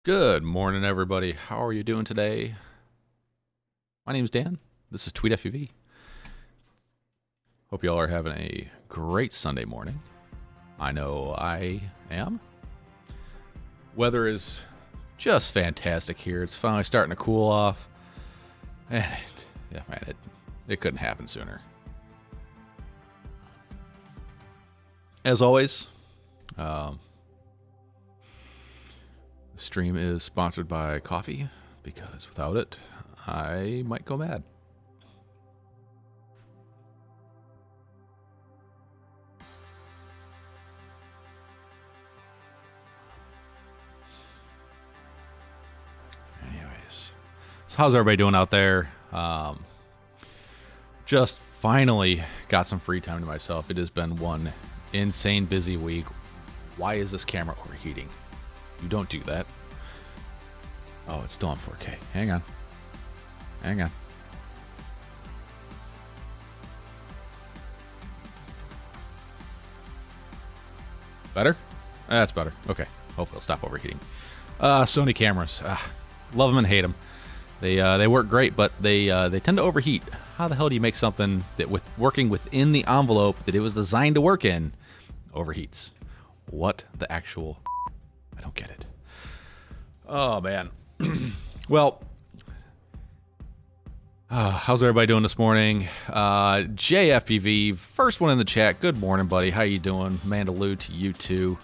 Good morning, everybody. How are you doing today? My name is Dan. This is Tweet FPV. Hope y'all are having a great Sunday morning. I know I am. Weather is just fantastic here. It's finally starting to cool off. And it couldn't happen sooner. As always, the stream is sponsored by coffee, because without it, I might go mad. Anyways, so how's everybody doing out there? Just finally got some free time to myself. It has been one insane busy week. Why is this camera overheating? You don't do that. Oh, it's still on 4K. Hang on. Hang on. Better? That's better. Okay. Hopefully it'll stop overheating. Sony cameras. Love them and hate them. They work great, but they tend to overheat. How the hell do you make something that, with working within the envelope that it was designed to work in, overheats? What the actual... I don't get it. Oh, man. Well, how's everybody doing this morning? Jay FPV, first one in the chat. Good morning, buddy. How you doing? Mandaloo to you too.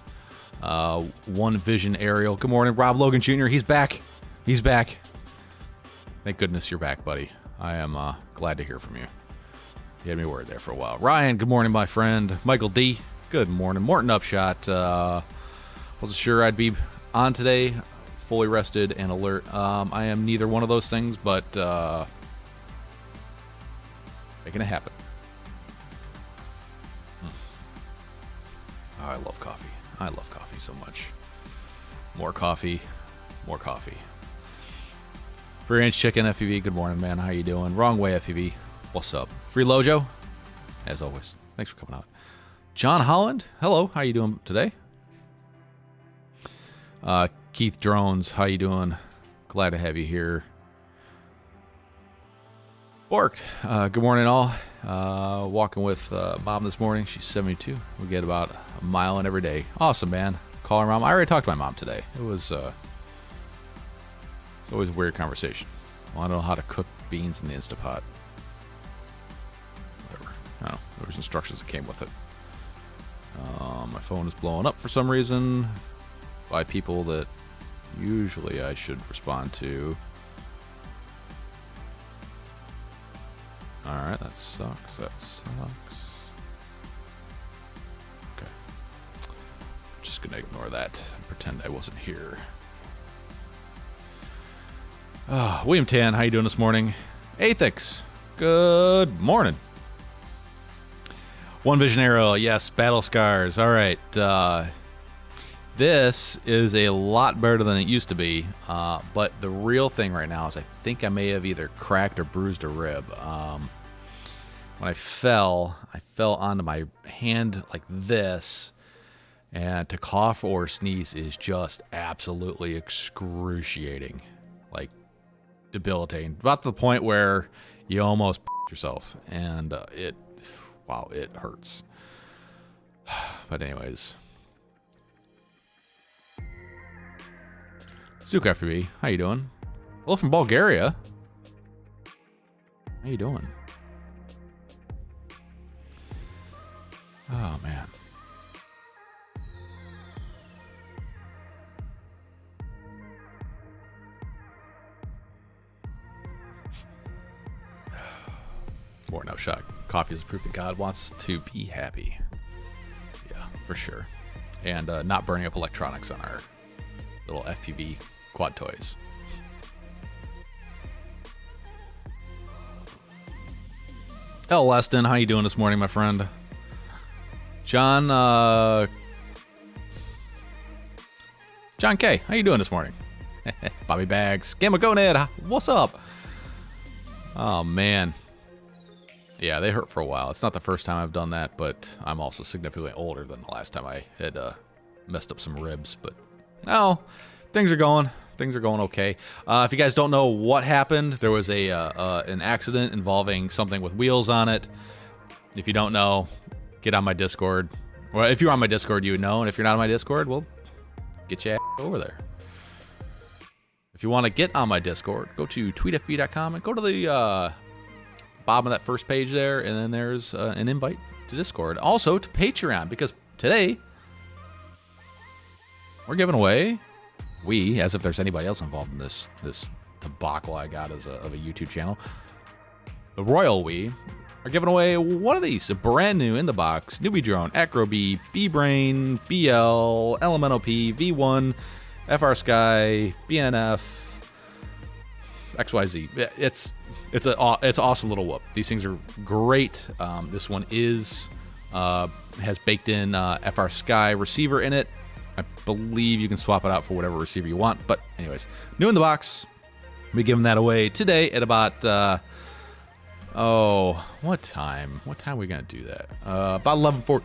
One Vision Aerial. Good morning. Rob Logan Jr. He's back. He's back. Thank goodness you're back, buddy. I am glad to hear from you. You had me worried there for a while. Ryan, good morning, my friend. Michael D, good morning. Morton Upshot. Wasn't sure I'd be on today. Fully rested and alert. I am neither one of those things, but making it happen. Oh, I love coffee. I love coffee so much. More coffee. More coffee. Free range chicken FPV. Good morning, man. How you doing? Wrong way FPV. What's up? Free Lojo. As always. Thanks for coming out. John Holland. Hello. How you doing today? Keith Drones, how you doing? Glad to have you here. Borked, good morning all. Walking with Mom this morning. She's 72. We get about a mile in every day. Awesome, man. Call her mom. I already talked to my mom today. It was it's always a weird conversation. Well, I don't know how to cook beans in the Instapot. Whatever. I don't know. There was instructions that came with it. My phone is blowing up for some reason by people that usually I should respond to. Alright, that sucks. That sucks. Okay. Just gonna ignore that and pretend I wasn't here. William Tan, how you doing this morning? Athix, good morning. One Vision Arrow, yes, Battle Scars. Alright, this is a lot better than it used to be, but the real thing right now is I think I may have either cracked or bruised a rib. When I fell onto my hand like this, and to cough or sneeze is just absolutely excruciating, like debilitating, about to the point where you almost yourself, and it hurts. But anyways. Zook after me. How you doing? Hello from Bulgaria. How you doing? Oh, man. More no shot. Coffee is proof that God wants us to be happy. Yeah, for sure. And not burning up electronics on our little FPV quad toys. L. Leston, how you doing this morning, my friend? John K, how you doing this morning? Bobby Bags, Gamma Gonad, what's up? Oh man, yeah, they hurt for a while. It's not the first time I've done that, but I'm also significantly older than the last time I had messed up some ribs. But no, things are going. Things are going okay. If you guys don't know what happened, there was an accident involving something with wheels on it. If you don't know, get on my Discord. Well, if you're on my Discord, you would know. And if you're not on my Discord, well, get your ass over there. If you want to get on my Discord, go to tweetfb.com and go to the bottom of that first page there, and then there's an invite to Discord. Also to Patreon, because today we're giving away, as if there's anybody else involved in this debacle I got of a YouTube channel, the Royal are giving away one of these, a brand new in the box Newbie Drone, Acro B, B-Brain, BL, Elemental P, V1, FR Sky, BNF, XYZ. It's an awesome little whoop. These things are great. This one has baked in FR Sky receiver in it. I believe you can swap it out for whatever receiver you want. But anyways, new in the box. We'll be giving that away today at about what time? What time are we gonna do that? About 11:40.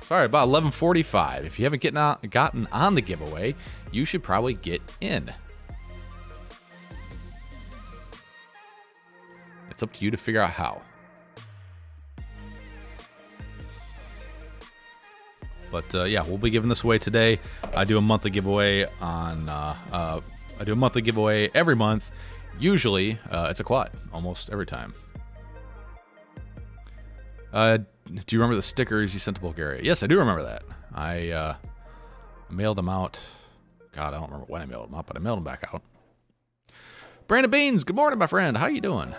Sorry, about 11:45. If you haven't gotten on the giveaway, you should probably get in. It's up to you to figure out how. But yeah, we'll be giving this away today. I do a monthly giveaway every month. Usually, it's a quad almost every time. Do you remember the stickers you sent to Bulgaria? Yes, I do remember that. I mailed them out. God, I don't remember when I mailed them out, but I mailed them back out. Brandon Beans, good morning, my friend. How you doing?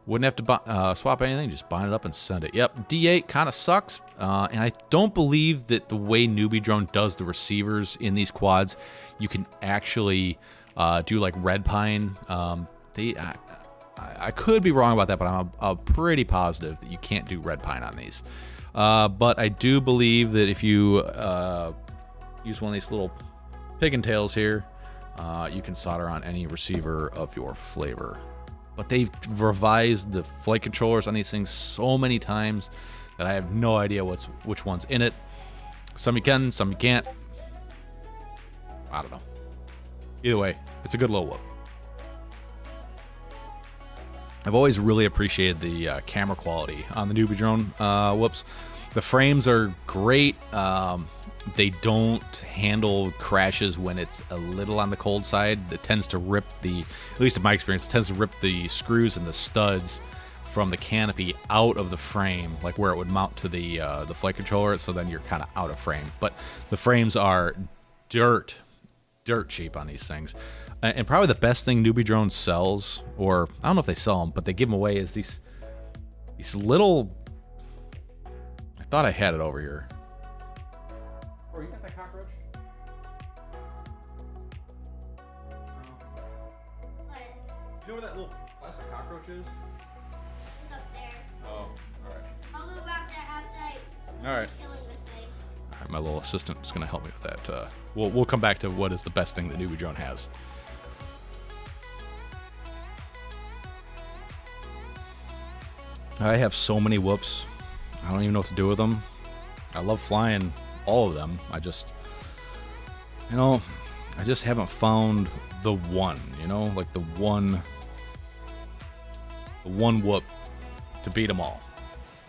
Wouldn't have to swap anything, just bind it up and send it. Yep, D8 kind of sucks, and I don't believe that the way Newbie Drone does the receivers in these quads, you can actually do like red pine. I could be wrong about that, but I'm pretty positive that you can't do red pine on these. But I do believe that if you use one of these little pigtails here, you can solder on any receiver of your flavor. But they've revised the flight controllers on these things so many times that I have no idea which one's in it. Some you can, some you can't. I don't know. Either way, it's a good little whoop. I've always really appreciated the camera quality on the Newbie Drone whoops. The frames are great. They don't handle crashes when it's a little on the cold side. It tends to rip at least in my experience, it tends to rip the screws and the studs from the canopy out of the frame, like where it would mount to the flight controller, so then you're kind of out of frame. But the frames are dirt cheap on these things. And probably the best thing Newbie Drone sells, or I don't know if they sell them, but they give them away, is these little... I thought I had it over here. Oh, you got that cockroach? What? You know where that little plastic cockroach is? It's up there. Oh, alright. I'll look after after Alright. killing this thing. Alright, my little assistant is going to help me with that. We'll come back to what is the best thing that Newbie Drone has. I have so many whoops. I don't even know what to do with them. I love flying all of them. I just haven't found the one, like the one whoop to beat them all.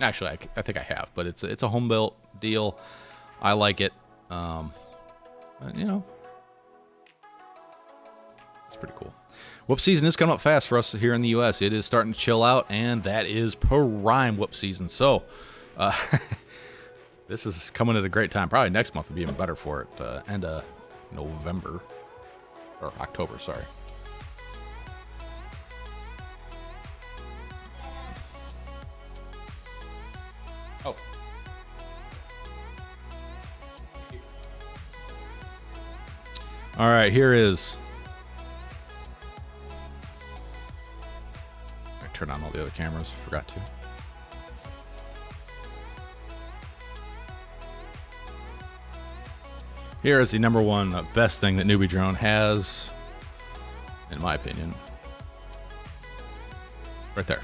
Actually, I think I have, but it's a home built deal. I like it. But, it's pretty cool. Whoop season is coming up fast for us here in the U.S. It is starting to chill out, and that is prime whoop season. So, this is coming at a great time. Probably next month will be even better for it. End of November. Or October, sorry. Oh. All right, here is... I turned on all the other cameras. Forgot to. Here is the number one best thing that Newbie Drone has, in my opinion. Right there.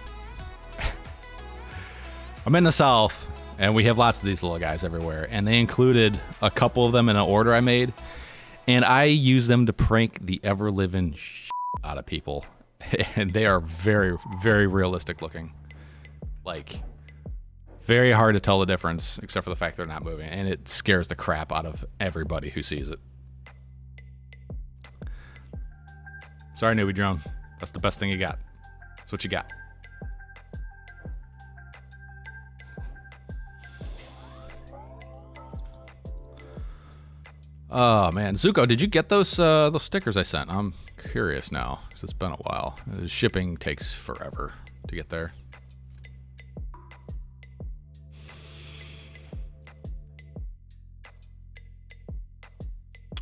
I'm in the South, and we have lots of these little guys everywhere, and they included a couple of them in an order I made, and I use them to prank the ever-living shit out of people, and they are very, very realistic looking. Like, very hard to tell the difference, except for the fact they're not moving, and it scares the crap out of everybody who sees it. Sorry, newbie drone. That's the best thing you got. That's what you got. Oh man, Zuko, did you get those stickers I sent? I'm curious now because it's been a while. The shipping takes forever to get there.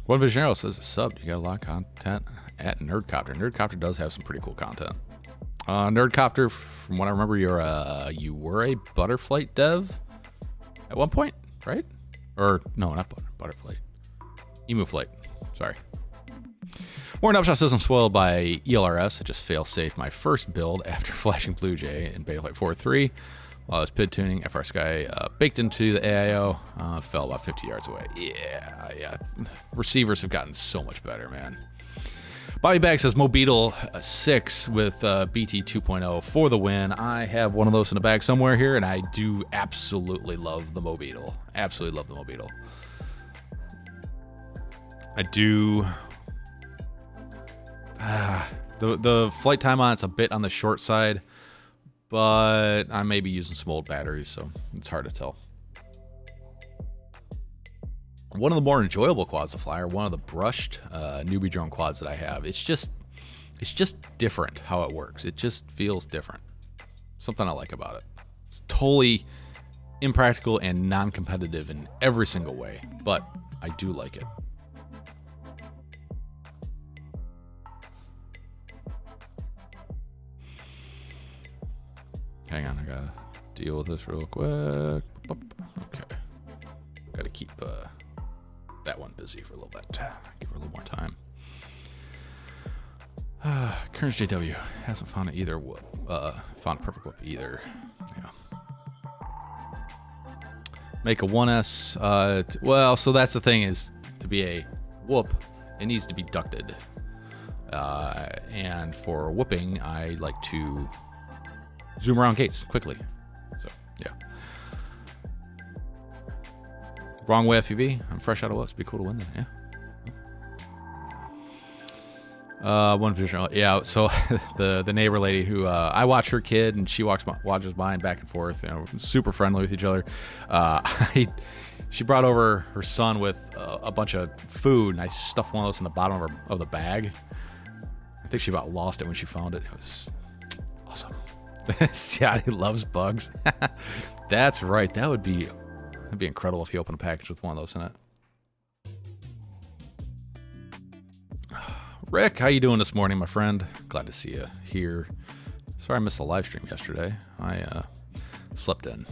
One Visionero says sub. You got a lot of content at Nerdcopter. Nerdcopter does have some pretty cool content. Nerdcopter, from what I remember, you were a Butterflight dev at one point, right? Or no, not Butterflight. Emu Flight. Sorry. Warren Upshot says I'm spoiled by ELRS. I just fail-safed my first build after flashing Blue Jay in Betaflight 4.3 while I was PID tuning. FR Sky baked into the AIO, fell about 50 yards away. Yeah. Receivers have gotten so much better, man. Bobby Bag says Mobeetle 6 with BT 2.0 for the win. I have one of those in the bag somewhere here, and I do absolutely love the Mobeetle. Absolutely love the Mobeetle. I do. The flight time on it's a bit on the short side, but I may be using some old batteries, so it's hard to tell. One of the more enjoyable quads to fly are one of the brushed newbie drone quads that I have. It's just different how it works. It just feels different. Something I like about it. It's totally impractical and non-competitive in every single way, but I do like it. Hang on, I gotta deal with this real quick. Okay. Gotta keep that one busy for a little bit. Give her a little more time. Current JW hasn't found it either. Found a perfect whoop either. Yeah. Make a 1S. Well, so that's the thing is to be a whoop, it needs to be ducted. And for whooping, I like to zoom around gates quickly. So, yeah. Wrong way FPV. I'm fresh out of whoops. Be cool to win then, yeah. One vision. Yeah, so the neighbor lady who I watch her kid and she watches mine back and forth. You know, super friendly with each other. She brought over her son with a bunch of food, and I stuffed one of those in the bottom of the bag. I think she about lost it when she found it. It was awesome. Scotty loves bugs. That's right. That'd be incredible if you open a package with one of those in it. Rick, how you doing this morning, my friend? Glad to see you here. Sorry I missed the live stream yesterday. I slept in.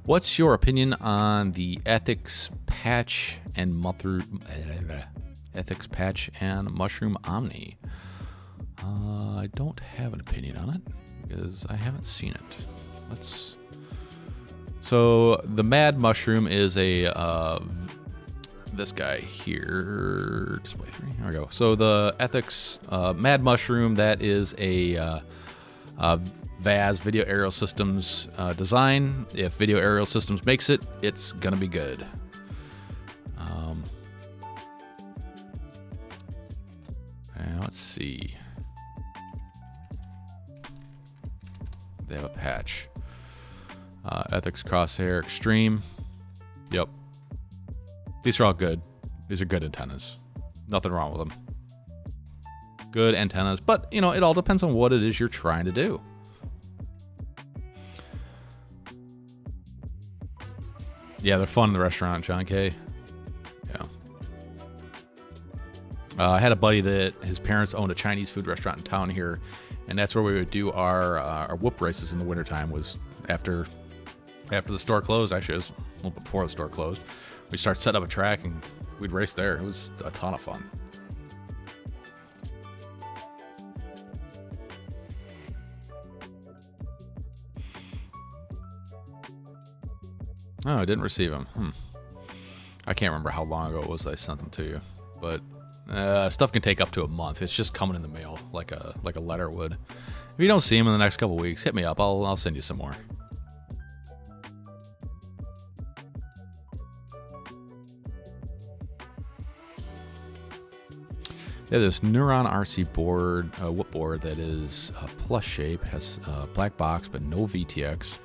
What's your opinion on the ethics patch and mushroom Omni? I don't have an opinion on it because I haven't seen it. So the Mad Mushroom is a this guy here, display 3. Here we go. So the ethics Mad Mushroom, that is a VAS Video Aerial Systems design. If Video Aerial Systems makes it, it's gonna be good. And let's see. They have a patch. Ethics Crosshair Extreme. Yep. These are all good. These are good antennas. Nothing wrong with them. Good antennas, but you know, it all depends on what it is you're trying to do. Yeah, they're fun in the restaurant, John K. Yeah. I had a buddy that his parents owned a Chinese food restaurant in town here, and that's where we would do our whoop races in the wintertime. Was after the store closed. Actually, it was a little bit before the store closed. We'd start setting up a track and we'd race there. It was a ton of fun. Oh, I didn't receive them. I can't remember how long ago it was that I sent them to you, but stuff can take up to a month. It's just coming in the mail like a letter would. If you don't see them in the next couple weeks, hit me up. I'll send you some more. Yeah, this Neuron RC board, whoop board that is plus shape, has black box but no VTX.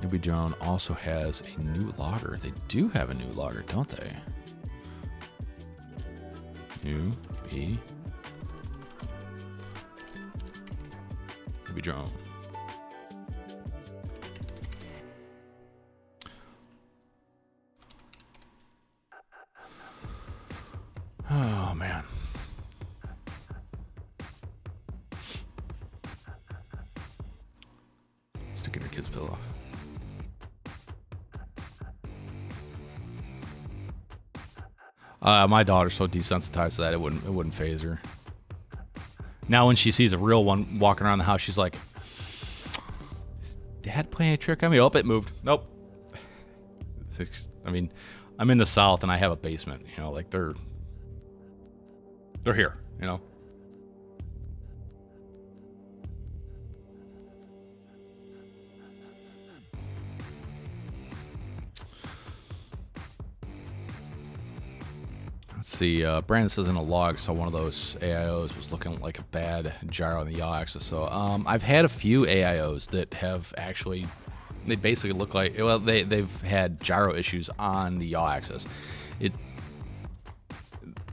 Newbie Drone also has a new logger. They do have a new logger, don't they? Newbie Drone. Oh, man. Stick in your kid's pillow. My daughter's so desensitized to that it wouldn't phase her. Now when she sees a real one walking around the house, she's like, "Is Dad playing a trick on me?" Oh, it moved. Nope. I mean, I'm in the South and I have a basement. You know, like they're here. You know. Let's see, Brandon says in a log, so one of those AIOs was looking like a bad gyro on the yaw axis. So I've had a few AIOs that have actually, they basically look like, well, they've had gyro issues on the yaw axis.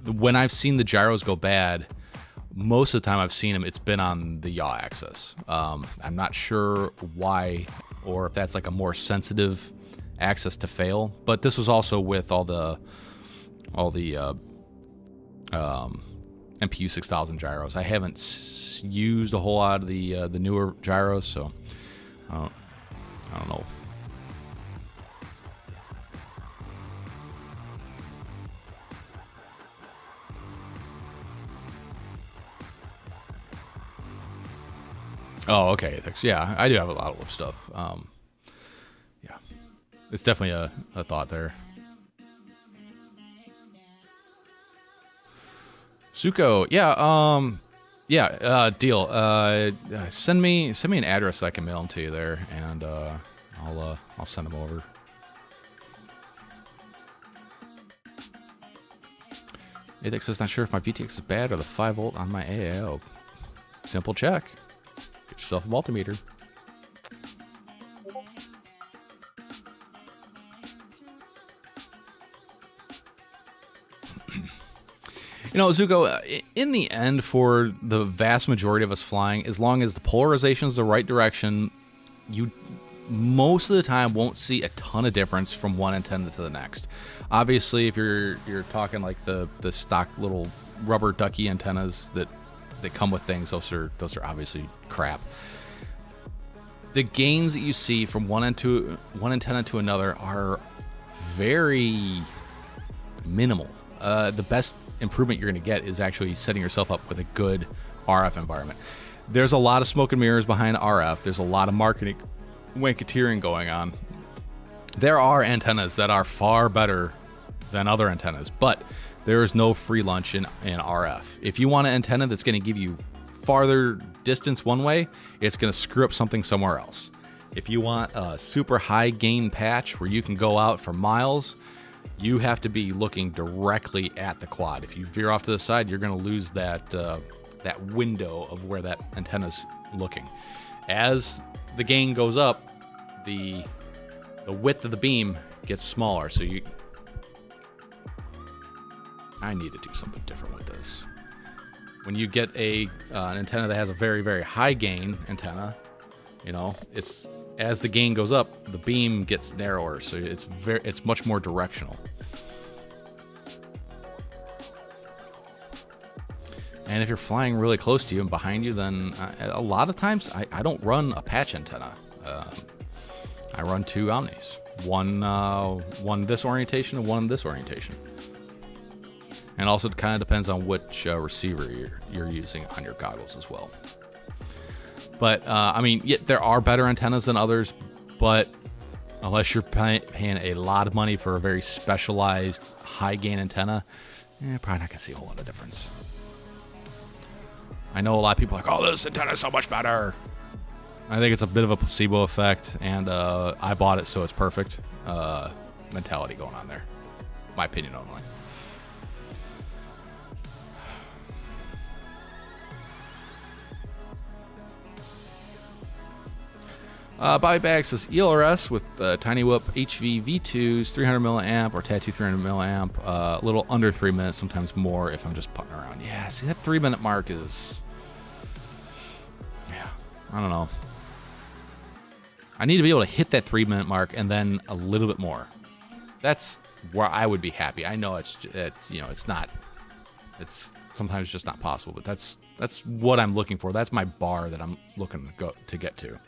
When I've seen the gyros go bad, most of the time I've seen them, it's been on the yaw axis. I'm not sure why, or if that's like a more sensitive axis to fail, but this was also with all the MPU 6000 gyros. I haven't used a whole lot of the newer gyros, so I don't know. Oh, okay. Thanks. Yeah, I do have a lot of whip stuff. Yeah, it's definitely a thought there. Suko, deal. Send me an address so I can mail them to you there, and I'll send them over. Athex says not sure if my VTX is bad or the 5 volt on my AIO. Simple check. Get yourself a multimeter. You know, Zuko, in the end, for the vast majority of us flying, as long as the polarization is the right direction, you most of the time won't see a ton of difference from one antenna to the next. Obviously, if you're talking like the stock little rubber ducky antennas that come with things, those are obviously crap. The gains that you see from one antenna to another are very minimal. The best improvement you're going to get is actually setting yourself up with a good RF environment. There's a lot of smoke and mirrors behind RF. There's a lot of marketing wanketeering going on. There are antennas that are far better than other antennas, but there is no free lunch in RF. If you want an antenna that's going to give you farther distance one way, it's going to screw up something somewhere else. If you want a super high gain patch where you can go out for miles, you have to be looking directly at the quad. If you veer off to the side, you're going to lose that window of where that antenna's looking. As the gain goes up, the width of the beam gets smaller. So I need to do something different with this. When you get an antenna that has a very, very high gain antenna, you know, it's as the gain goes up, the beam gets narrower, so it's much more directional. And if you're flying really close to you and behind you, then a lot of times I don't run a patch antenna. I run two Omnis, one this orientation and one this orientation. And also it kind of depends on which receiver you're using on your goggles as well. But I mean, there are better antennas than others, but Unless you're paying a lot of money for a very specialized high gain antenna, probably not gonna see a whole lot of difference. I know a lot of people are like, oh, this antenna is so much better. I think it's a bit of a placebo effect, and I bought it so it's perfect mentality going on there. My opinion only. Bobby Bag says ELRS with Tiny Whoop HV V2s, 300 milliamp or Tattoo 300 milliamp, a little under 3 minutes, sometimes more if I'm just putting around. Yeah, see that 3 minute mark is, yeah, I don't know. I need to be able to hit that 3 minute mark and then a little bit more. That's where I would be happy. I know it's not, it's sometimes just not possible, but that's what I'm looking for. That's my bar that I'm looking to get to.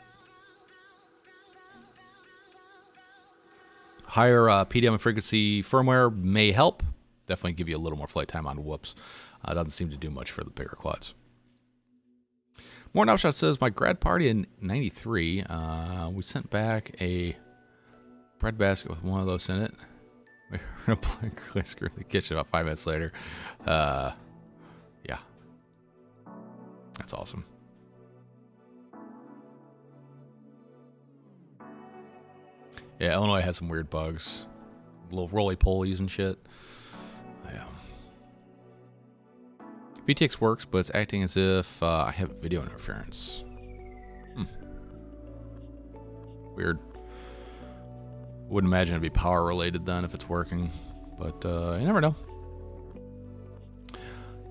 Higher PDM and frequency firmware may help. Definitely give you a little more flight time on whoops. Doesn't seem to do much for the bigger quads. More Outshot says, my grad party in 93, we sent back a bread basket with one of those in it. We were going to play Curly Screw in the kitchen about 5 minutes later. Yeah. That's awesome. Yeah, Illinois has some weird bugs. Little roly-polies and shit. Yeah. VTX works, but it's acting as if I have video interference. Weird. Wouldn't imagine it'd be power-related then if it's working. But you never know.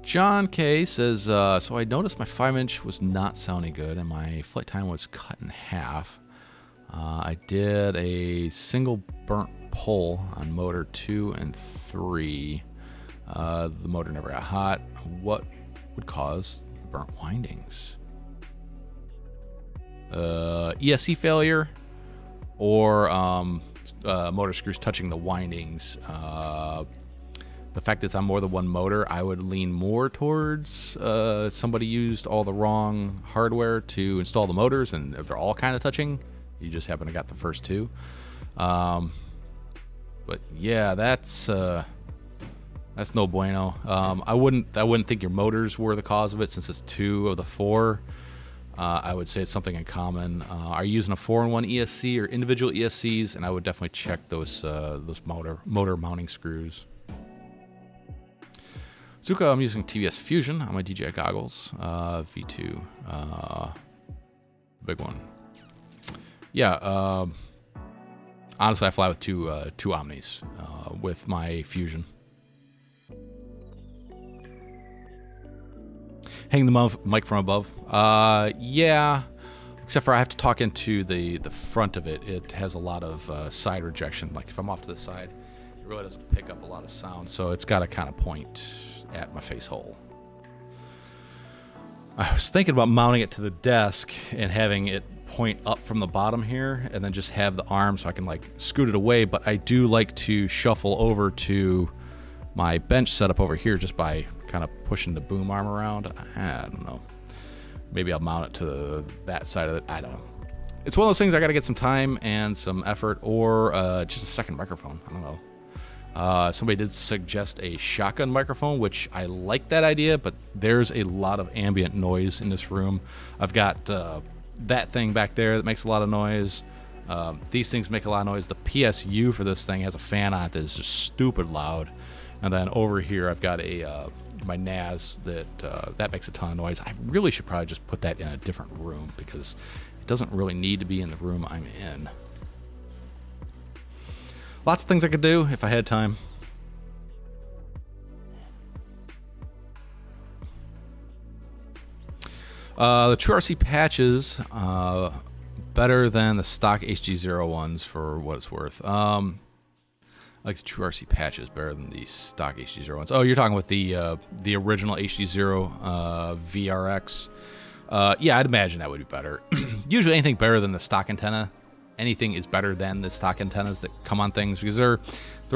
John K says, so I noticed my 5-inch was not sounding good and my flight time was cut in half. I did a single burnt pull on motor 2 and 3. The motor never got hot. What would cause the burnt windings? ESC failure or motor screws touching the windings. The fact that it's on more than one motor, I would lean more towards somebody used all the wrong hardware to install the motors, and if they're all kind of touching, you just happen to got the first two. But yeah, that's no bueno. I wouldn't think your motors were the cause of it, since it's 2 of the 4. I would say it's something in common. Are you using a 4-in-1 ESC or individual ESCs? And I would definitely check those motor mounting screws. Zuka, I'm using TVS Fusion on my DJI goggles. V2, big one. Yeah, honestly, I fly with two Omnis with my Fusion. Hang the mic from above. Yeah, except for I have to talk into the front of it. It has a lot of side rejection. Like if I'm off to the side, it really doesn't pick up a lot of sound, so it's got to kind of point at my face hole. I was thinking about mounting it to the desk and having it point up from the bottom here and then just have the arm so I can like scoot it away, but I do like to shuffle over to my bench setup over here just by kind of pushing the boom arm around. I don't know. Maybe I'll mount it to that side of it. I don't know. It's one of those things I got to get some time and some effort, or just a second microphone. I don't know. Somebody did suggest a shotgun microphone, which I like that idea, but there's a lot of ambient noise in this room. I've got that thing back there that makes a lot of noise. These things make a lot of noise. The PSU for this thing has a fan on it that is just stupid loud. And then over here I've got a my NAS that makes a ton of noise. I really should probably just put that in a different room because it doesn't really need to be in the room I'm in. Lots of things I could do if I had time. The TrueRC patches, better than the stock HG0 ones for what it's worth. I like the TrueRC patches better than the stock HG0 ones. Oh, you're talking with the original HG0 VRX. Yeah, I'd imagine that would be better. Usually anything better than the stock antenna. Anything is better than the stock antennas that come on things because they're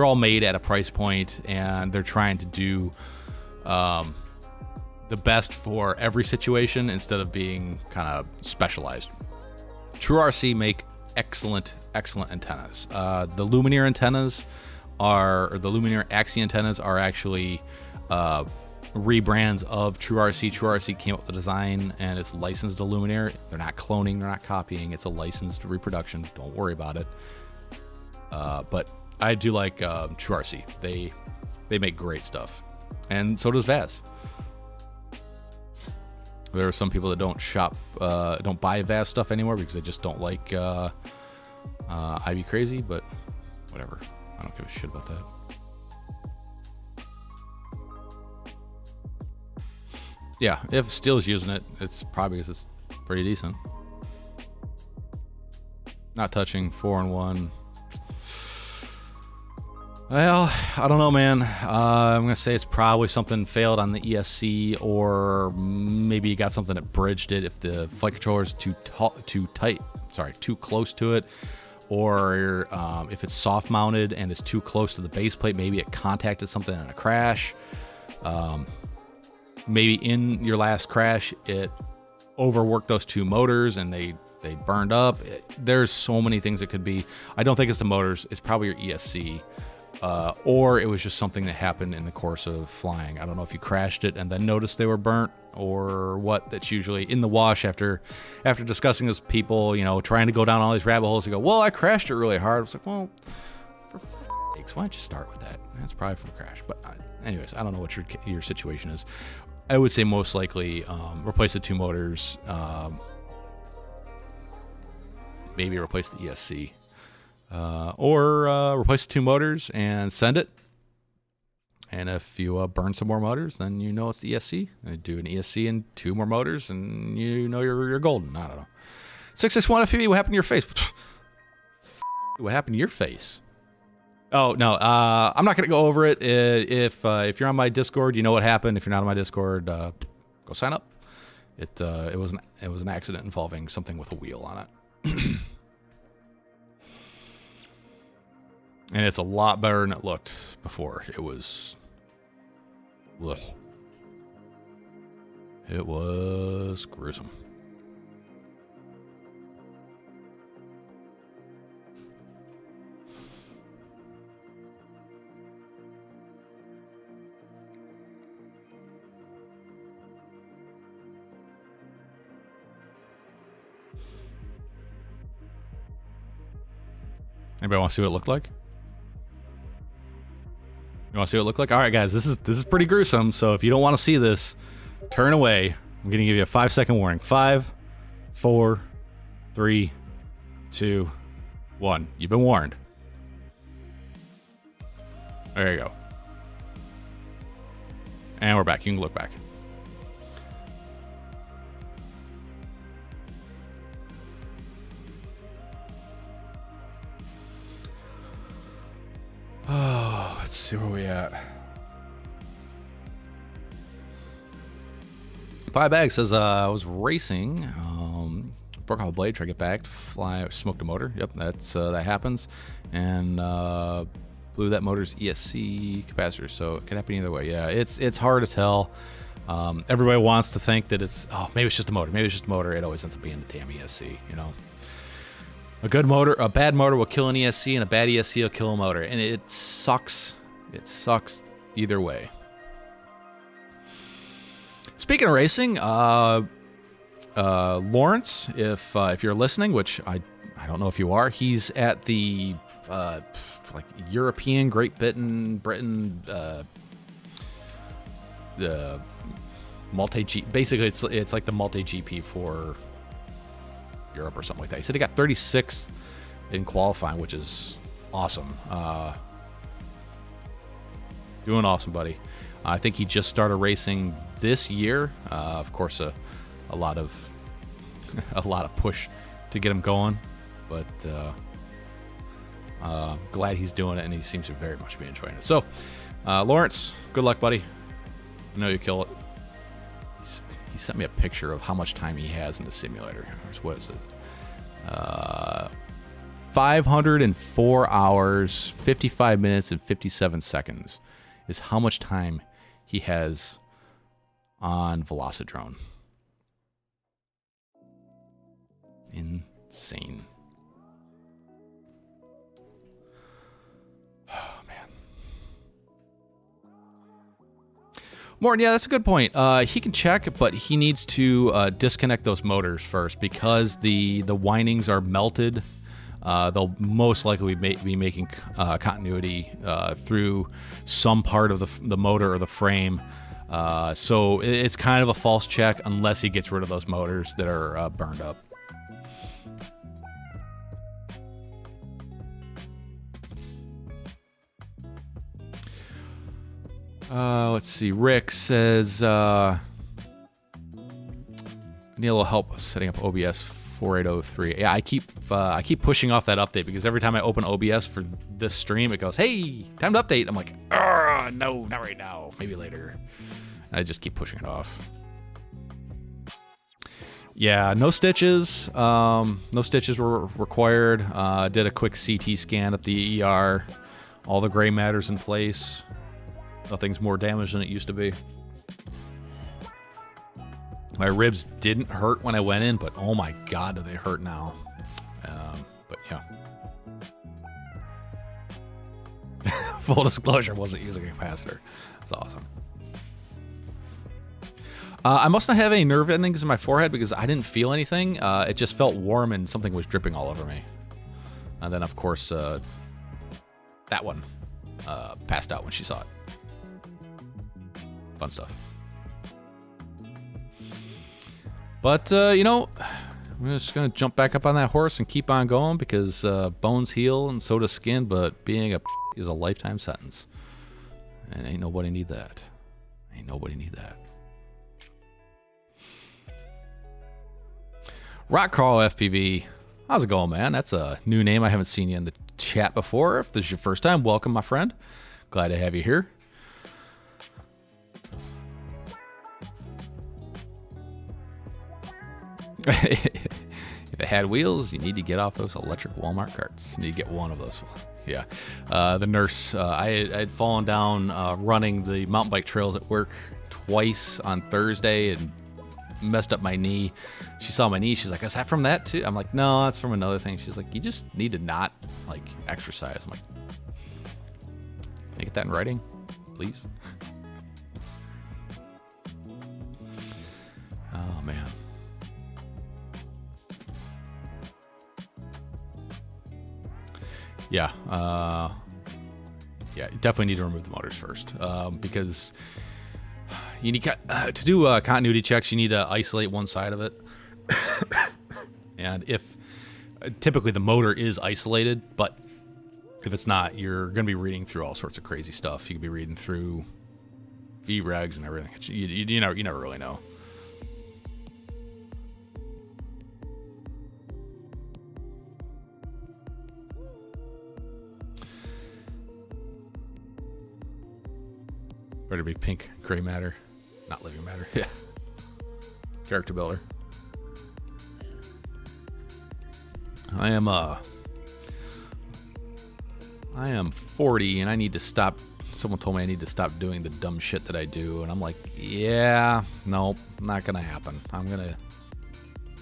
all made at a price point and they're trying to do the best for every situation instead of being kind of specialized. TrueRC make excellent antennas. The Lumineer antennas or the Lumineer Axie antennas are actually rebrands of TrueRC. TrueRC came up with the design, and it's licensed to Lumineer. They're not cloning, they're not copying. It's a licensed reproduction. Don't worry about it. But I do like TrueRC. They make great stuff, and so does Vaz. There are some people that don't buy Vaz stuff anymore because they just don't like Ivy Crazy, but whatever. I don't give a shit about that. Yeah, if Steel's using it, it's probably because it's pretty decent. Not touching 4-in-1. Well, I don't know, man. I'm going to say it's probably something failed on the ESC, or maybe you got something that bridged it if the flight controller is too close to it, or if it's soft mounted and it's too close to the base plate, maybe it contacted something in a crash. Maybe in your last crash, it overworked those two motors and they burned up. There's so many things it could be. I don't think it's the motors. It's probably your ESC. Or it was just something that happened in the course of flying. I don't know if you crashed it and then noticed they were burnt or what. That's usually in the wash after discussing this with people, trying to go down all these rabbit holes. You go, well, I crashed it really hard. I was like, well, for sakes, why don't you start with that? That's probably from a crash. But anyways, I don't know what your situation is. I would say most likely replace the two motors, maybe replace the ESC. Or replace the two motors and send it. And if you burn some more motors, then you know it's the ESC. And do an ESC and two more motors, and you know you're golden. I don't know. 661 FPV, what happened to your face? What happened to your face? Oh no, I'm not gonna go over it. If you're on my Discord, you know what happened. If you're not on my Discord, go sign up. It was an accident involving something with a wheel on it. And it's a lot better than it looked before. It was... Ugh. It was gruesome. Anybody want to see what it looked like? You want to see what it looked like? All right, guys, this is pretty gruesome. So if you don't want to see this, turn away. I'm going to give you a 5-second warning. 5, 4, 3, 2, 1. You've been warned. There you go. And we're back. You can look back. Oh, let's see where we at. Pie Bag says, I was racing, broke off a blade, tried to get back to fly, smoked a motor. Yep, that happens. And blew that motor's ESC capacitor, so it can happen either way. Yeah, it's hard to tell. Everybody wants to think that maybe it's just a motor. Maybe it's just a motor. It always ends up being the damn ESC, A good motor, a bad motor will kill an ESC, and a bad ESC will kill a motor. And it sucks. It sucks either way. Speaking of racing, Lawrence, if you're listening, which I don't know if you are, he's at the European Great Britain the multi-G. Basically, it's like the multi-GP for Europe or something like that. He said he got 36th in qualifying, which is awesome. Doing awesome, buddy. I think he just started racing this year. Of course, a lot of push to get him going, but glad he's doing it, and he seems to very much be enjoying it. So, Lawrence, good luck, buddy. I know you kill it. He sent me a picture of how much time he has in the simulator. What is it? 504 hours, 55 minutes, and 57 seconds is how much time he has on Velocidrone. Insane. Morton, yeah, that's a good point. He can check, but he needs to disconnect those motors first because the windings are melted. They'll most likely be making continuity through some part of the motor or the frame. So it's kind of a false check unless he gets rid of those motors that are burned up. Let's see. Rick says, I need a little help setting up OBS 4803. Yeah, I keep pushing off that update because every time I open OBS for this stream, it goes, "Hey, time to update." I'm like, no, not right now. Maybe later. I just keep pushing it off. Yeah, no stitches. No stitches were required. Did a quick CT scan at the ER. All the gray matter's in place. Nothing's more damaged than it used to be. My ribs didn't hurt when I went in, but oh my God, do they hurt now. But yeah. Full disclosure, wasn't using a capacitor. That's awesome. I must not have any nerve endings in my forehead because I didn't feel anything. It just felt warm and something was dripping all over me. And then, of course, that one passed out when she saw it. Fun stuff. But, you know, I'm just going to jump back up on that horse and keep on going because bones heal and so does skin, but being a is a lifetime sentence. And ain't nobody need that. Ain't nobody need that. Rock Crawl FPV. How's it going, man? That's a new name. I haven't seen you in the chat before. If this is your first time, welcome, my friend. Glad to have you here. If it had wheels, you need to get off those electric Walmart carts. You need to get one of those. Yeah. The nurse, I had fallen down running the mountain bike trails at work twice on Thursday and messed up my knee. She saw my knee. She's like, "Is that from that too?" I'm like, "No, that's from another thing." She's like, "You just need to not like exercise." I'm like, "Can I get that in writing, please?" Oh man. Yeah, yeah, definitely need to remove the motors first because you need to do continuity checks. You need to isolate one side of it, and if typically the motor is isolated, but if it's not, you're going to be reading through all sorts of crazy stuff. You could be reading through VREGs and everything. You never really know. Better be pink, gray matter, not living matter. Yeah. Character builder. I am 40 and I need to stop. Someone told me I need to stop doing the dumb shit that I do. And I'm like, yeah, nope, not going to happen.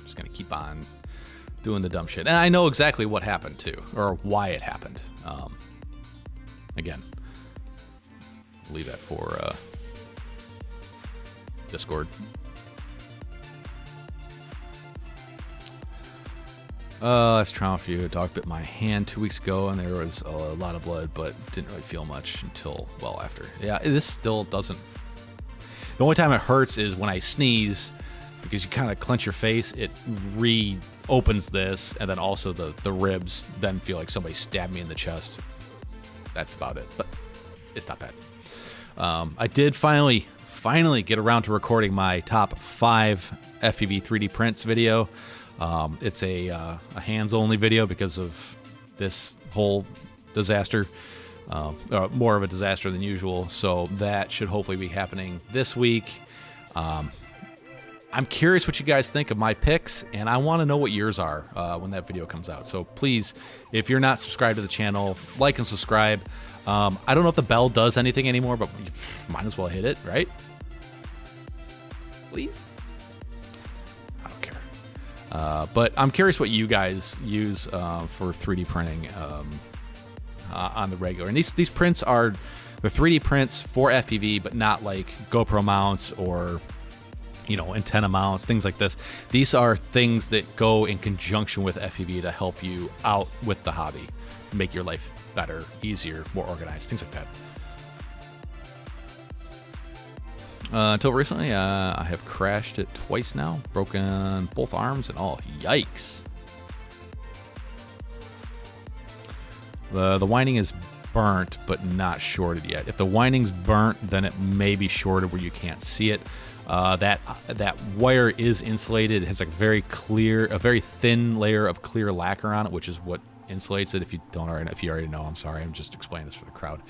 Just going to keep on doing the dumb shit. And I know exactly what happened too, or why it happened. Again, leave that for Discord. That's trauma for you. A dog bit my hand 2 weeks ago, and there was a lot of blood, but didn't really feel much until well after. Yeah, this still doesn't. The only time it hurts is when I sneeze, because you kind of clench your face. It reopens this, and then also the ribs then feel like somebody stabbed me in the chest. That's about it, but it's not bad. I did finally get around to recording my top 5 FPV 3D prints video. It's a hands-only video because of this whole disaster, more of a disaster than usual. So that should hopefully be happening this week. I'm curious what you guys think of my picks, and I want to know what yours are when that video comes out. So please, if you're not subscribed to the channel, like and subscribe. I don't know if the bell does anything anymore, but you might as well hit it, right? Please? I don't care. But I'm curious what you guys use for 3D printing on the regular. And these prints are They're 3D prints for FPV, but not like GoPro mounts or, you know, antenna mounts, things like this. These are things that go in conjunction with FPV to help you out with the hobby, make your life better, easier, more organized, things like that. Until recently, I have crashed it twice now, broken both arms and all. Yikes. The winding is burnt, but not shorted yet. If the winding's burnt, then it may be shorted where you can't see it. That wire is insulated. It has like a very thin layer of clear lacquer on it, which is what insulates it. If you already know, I'm sorry. I'm just explaining this for the crowd.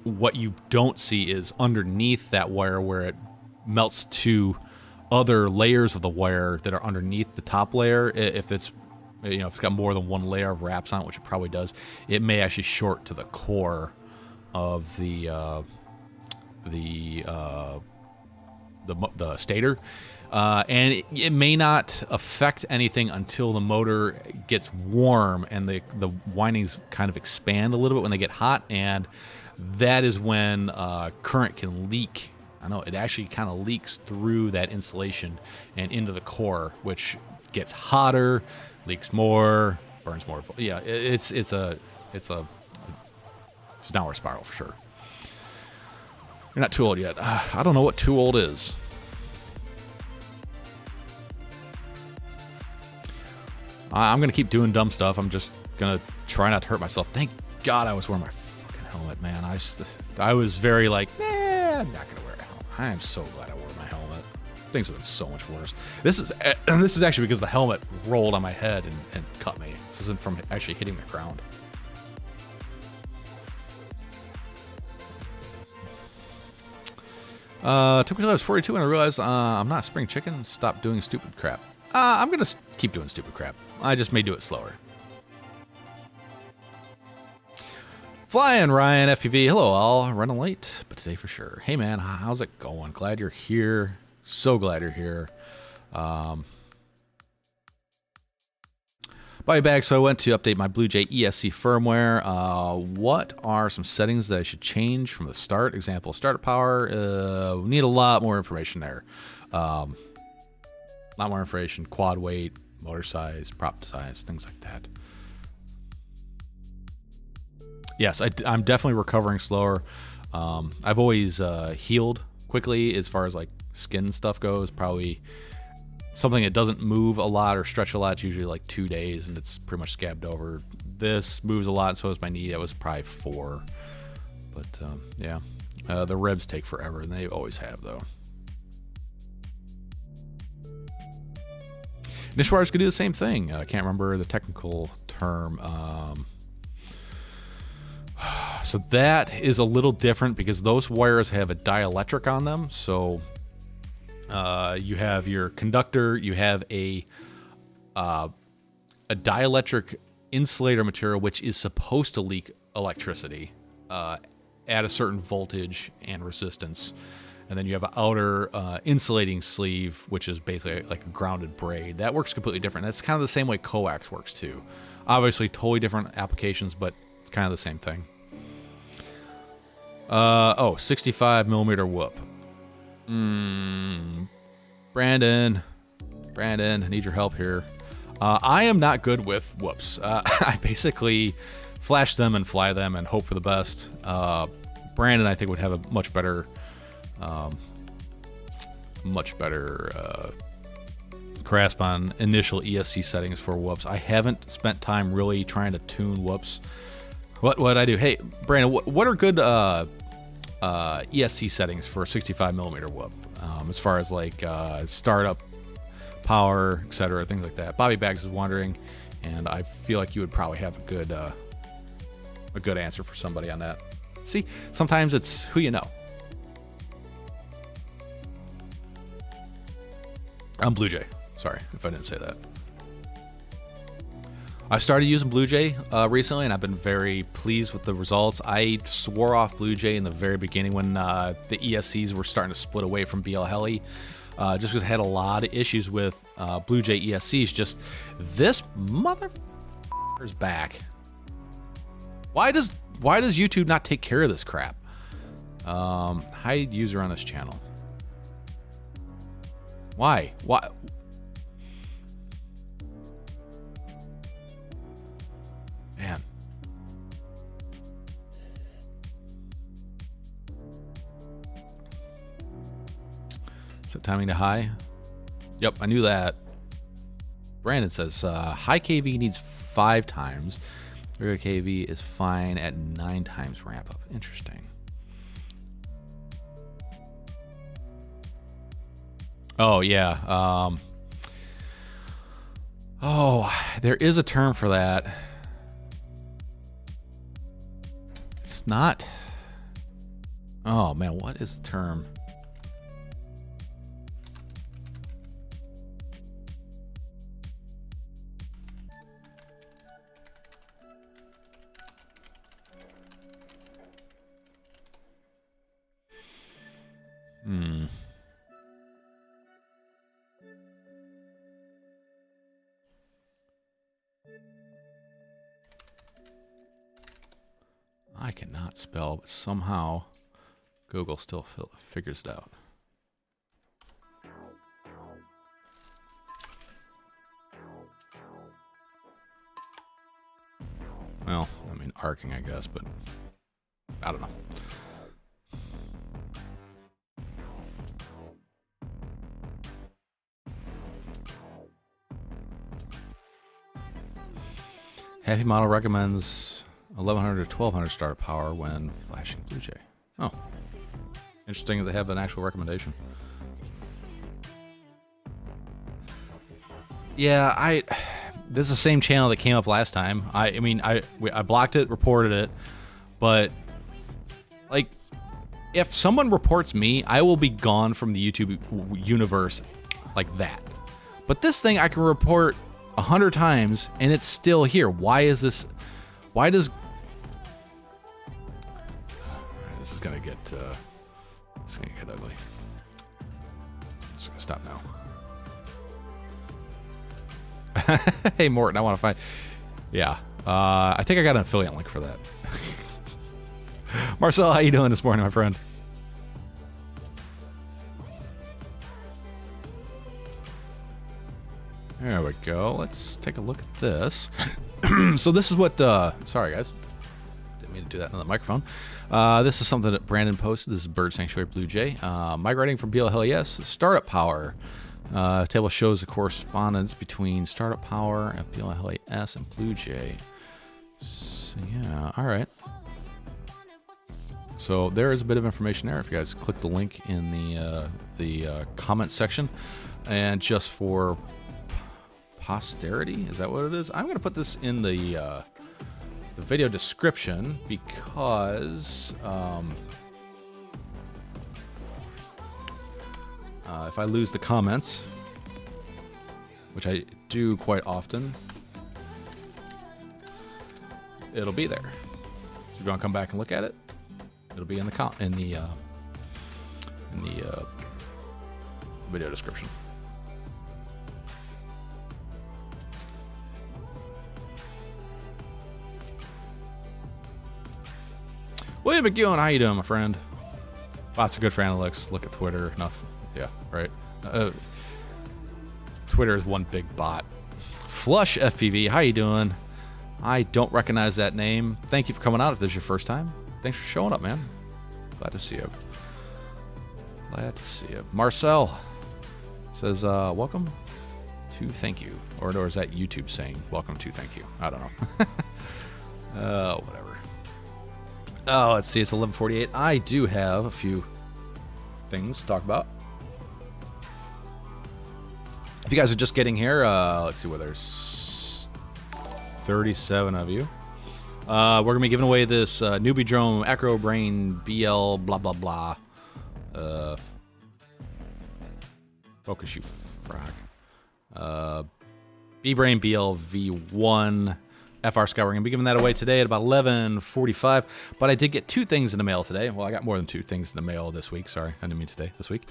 What you don't see is underneath that wire where it melts to other layers of the wire that are underneath the top layer. If it's, you know, if it's got more than one layer of wraps on it, which it probably does, it may actually short to the core of the stator, and it may not affect anything until the motor gets warm and the windings kind of expand a little bit when they get hot, and that is when current can leak. I know it actually kind of leaks through that insulation and into the core, which gets hotter, leaks more, burns more. Yeah, it's a downward spiral for sure. You're not too old yet. I don't know what too old is. I'm gonna keep doing dumb stuff. I'm just gonna try not to hurt myself. Thank God I was wearing my fucking helmet, man. I was very like, nah, I'm not gonna wear a helmet. I am so glad I wore my helmet. Things have been so much worse. This is actually because the helmet rolled on my head and cut me. This isn't from actually hitting the ground. Took me until I was 42 and I realized I'm not a spring chicken. Stop doing stupid crap. I'm gonna keep doing stupid crap. I just may do it slower. Flying Ryan FPV. Hello all. Running late, but today for sure. Hey man, how's it going? Glad you're here. So glad you're here. Body bag. So I went to update my Jay ESC firmware. What are some settings that I should change from the start? Example, startup power. We need a lot more information there. A lot more information. Quad weight, motor size, prop size, things like that. Yes, I'm definitely recovering slower. I've always healed quickly as far as like skin stuff goes. Probably something that doesn't move a lot or stretch a lot. It's usually like 2 days and it's pretty much scabbed over. This moves a lot, so is my knee. That was probably 4. But yeah, the ribs take forever, and they always have though. Dishwashers could do the same thing. I can't remember the technical term. So that is a little different because those wires have a dielectric on them. So you have your conductor, you have a dielectric insulator material which is supposed to leak electricity at a certain voltage and resistance. And then you have an outer insulating sleeve, which is basically like a grounded braid. That works completely different. That's kind of the same way coax works too. Obviously, totally different applications, but it's kind of the same thing. 65 millimeter whoop. Brandon, I need your help here. I am not good with whoops. I basically flash them and fly them and hope for the best. Brandon, I think, would have a much better grasp on initial ESC settings for whoops. I haven't spent time really trying to tune whoops. What I do? Hey, Brandon, what are good ESC settings for 65 millimeter whoop? As far as like startup power, etc., things like that. Bobby Bags is wondering, and I feel like you would probably have a good answer for somebody on that. See, sometimes it's who you know. I'm Jay. Sorry if I didn't say that. I started using Jay recently, and I've been very pleased with the results. I swore off Jay in the very beginning when the ESCs were starting to split away from BL Heli, just because I had a lot of issues with Jay ESCs. Just this motherfucker's back. Why does why does YouTube not take care of this crap? Hide user on this channel. Why? Man. Set timing to high. Yep, I knew that. Brandon says high KV needs 5 times. Regular KV is fine at 9 times ramp up. Interesting. Oh yeah. Oh, there is a term for that. It's not. Oh man, what is the term? I cannot spell, but somehow Google still figures it out. Well, I mean, arcing, I guess, but I don't know. Heavy model recommends 1100 to 1200 startup power when flashing Blue Jay. Oh, interesting that they have an actual recommendation. Yeah, this is the same channel that came up last time. I mean, I blocked it, reported it, but like, if someone reports me, I will be gone from the YouTube universe like that. But this thing I can report 100 times and it's still here. Why is this? Why does this is gonna get ugly? It's gonna stop now. Hey Morton, I want to find. Yeah, I think I got an affiliate link for that. Marcel, how you doing this morning, my friend? There we go. Let's take a look at this. So this is what, sorry guys, didn't mean to do that on the microphone. This is something that Brandon posted. This is Bird Sanctuary Blue Jay. Migrating from BLHES, startup power. Table shows the correspondence between startup power and BLHES and Blue Jay. So yeah, all right. So there is a bit of information there. If you guys click the link in the comment section, and just for posterity, is that what it is? I'm going to put this in the video description because if I lose the comments, which I do quite often, it'll be there. So if you want to come back and look at it, it'll be in the video description. William McGeown, how you doing, my friend? Lots of good for analytics. Look at Twitter. Enough. Yeah, right. Twitter is one big bot. Flush FPV, how you doing? I don't recognize that name. Thank you for coming out if this is your first time. Thanks for showing up, man. Glad to see you. Glad to see you. Marcel says, welcome to thank you. Or is that YouTube saying welcome to thank you? I don't know. Whatever. Oh, let's see. It's 11:48. I do have a few things to talk about. If you guys are just getting here, let's see where there's 37 of you. We're going to be giving away this newbie drone, Acro Brain BL, blah, blah, blah. Focus, you frog. B-Brain BL V1 FR Sky. We're going to be giving that away today at about 11:45. But I did get 2 things in the mail today. Well, I got more than 2 things in the mail this week. Sorry, I didn't mean today, this week.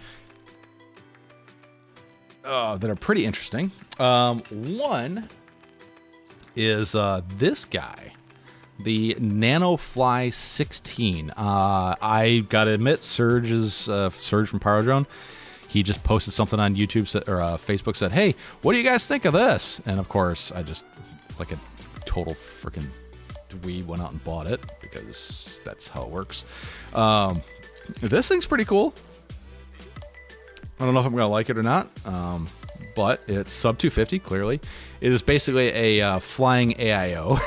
That are pretty interesting. One is this guy. the NanoFly 16. I gotta admit, Serge from Power Drone, he just posted something on YouTube or Facebook, said, "Hey, what do you guys think of this?" And of course, I just, like a total freaking dweeb, went out and bought it because that's how it works. This thing's pretty cool. I don't know if I'm gonna like it or not, but it's sub 250. Clearly, it is basically a flying AIO.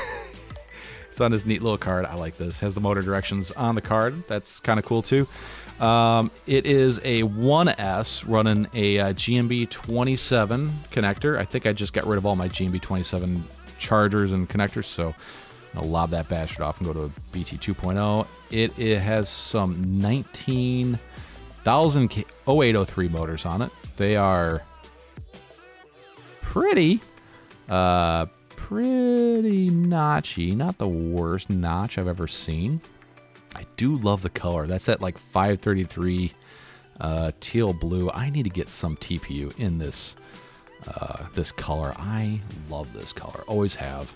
It's on this neat little card. I like this. Has the motor directions on the card. That's kind of cool too. It is a 1S running a GMB 27 connector. I think I just got rid of all my GMB 27 chargers and connectors, so I'll lob that bastard off and go to a BT 2.0. It has some 19,000 0803 motors on it. They are pretty notchy. Not the worst notch I've ever seen. I do love the color. That's that like 533 teal blue. I need to get some TPU in this this color. I love this color. Always have.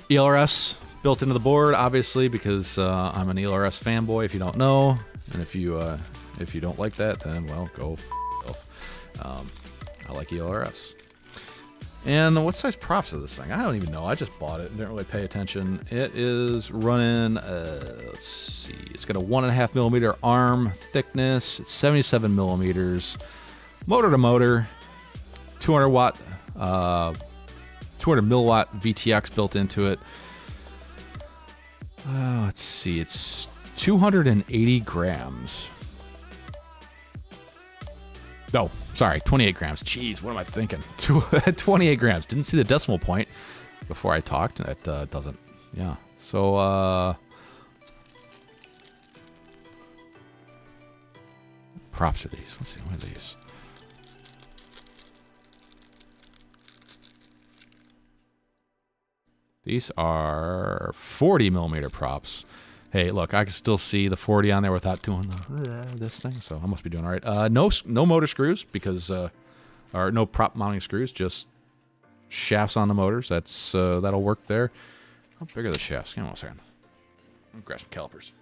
ELRS built into the board, obviously, because I'm an ELRS fanboy. If you don't know, and if you don't like that, then well, go f yourself. I like ELRS. And what size props is this thing? I don't even know. I just bought it and didn't really pay attention. It is running, let's see. It's got a 1.5 millimeter arm thickness. It's 77 millimeters. Motor to motor. 200 watt, 200 milliwatt VTX built into it. Let's see. It's 280 grams. No, sorry, 28 grams. Jeez, what am I thinking? 28 grams. Didn't see the decimal point before I talked. It doesn't. Yeah. So, props are these? Let's see. What are these? These are 40 millimeter props. Hey, look, I can still see the 40 on there without doing this thing, so I must be doing all right. No motor screws because, or no prop mounting screws, just shafts on the motors. That'll work there. How big are the shafts? Hang on a second. Let me grab some calipers.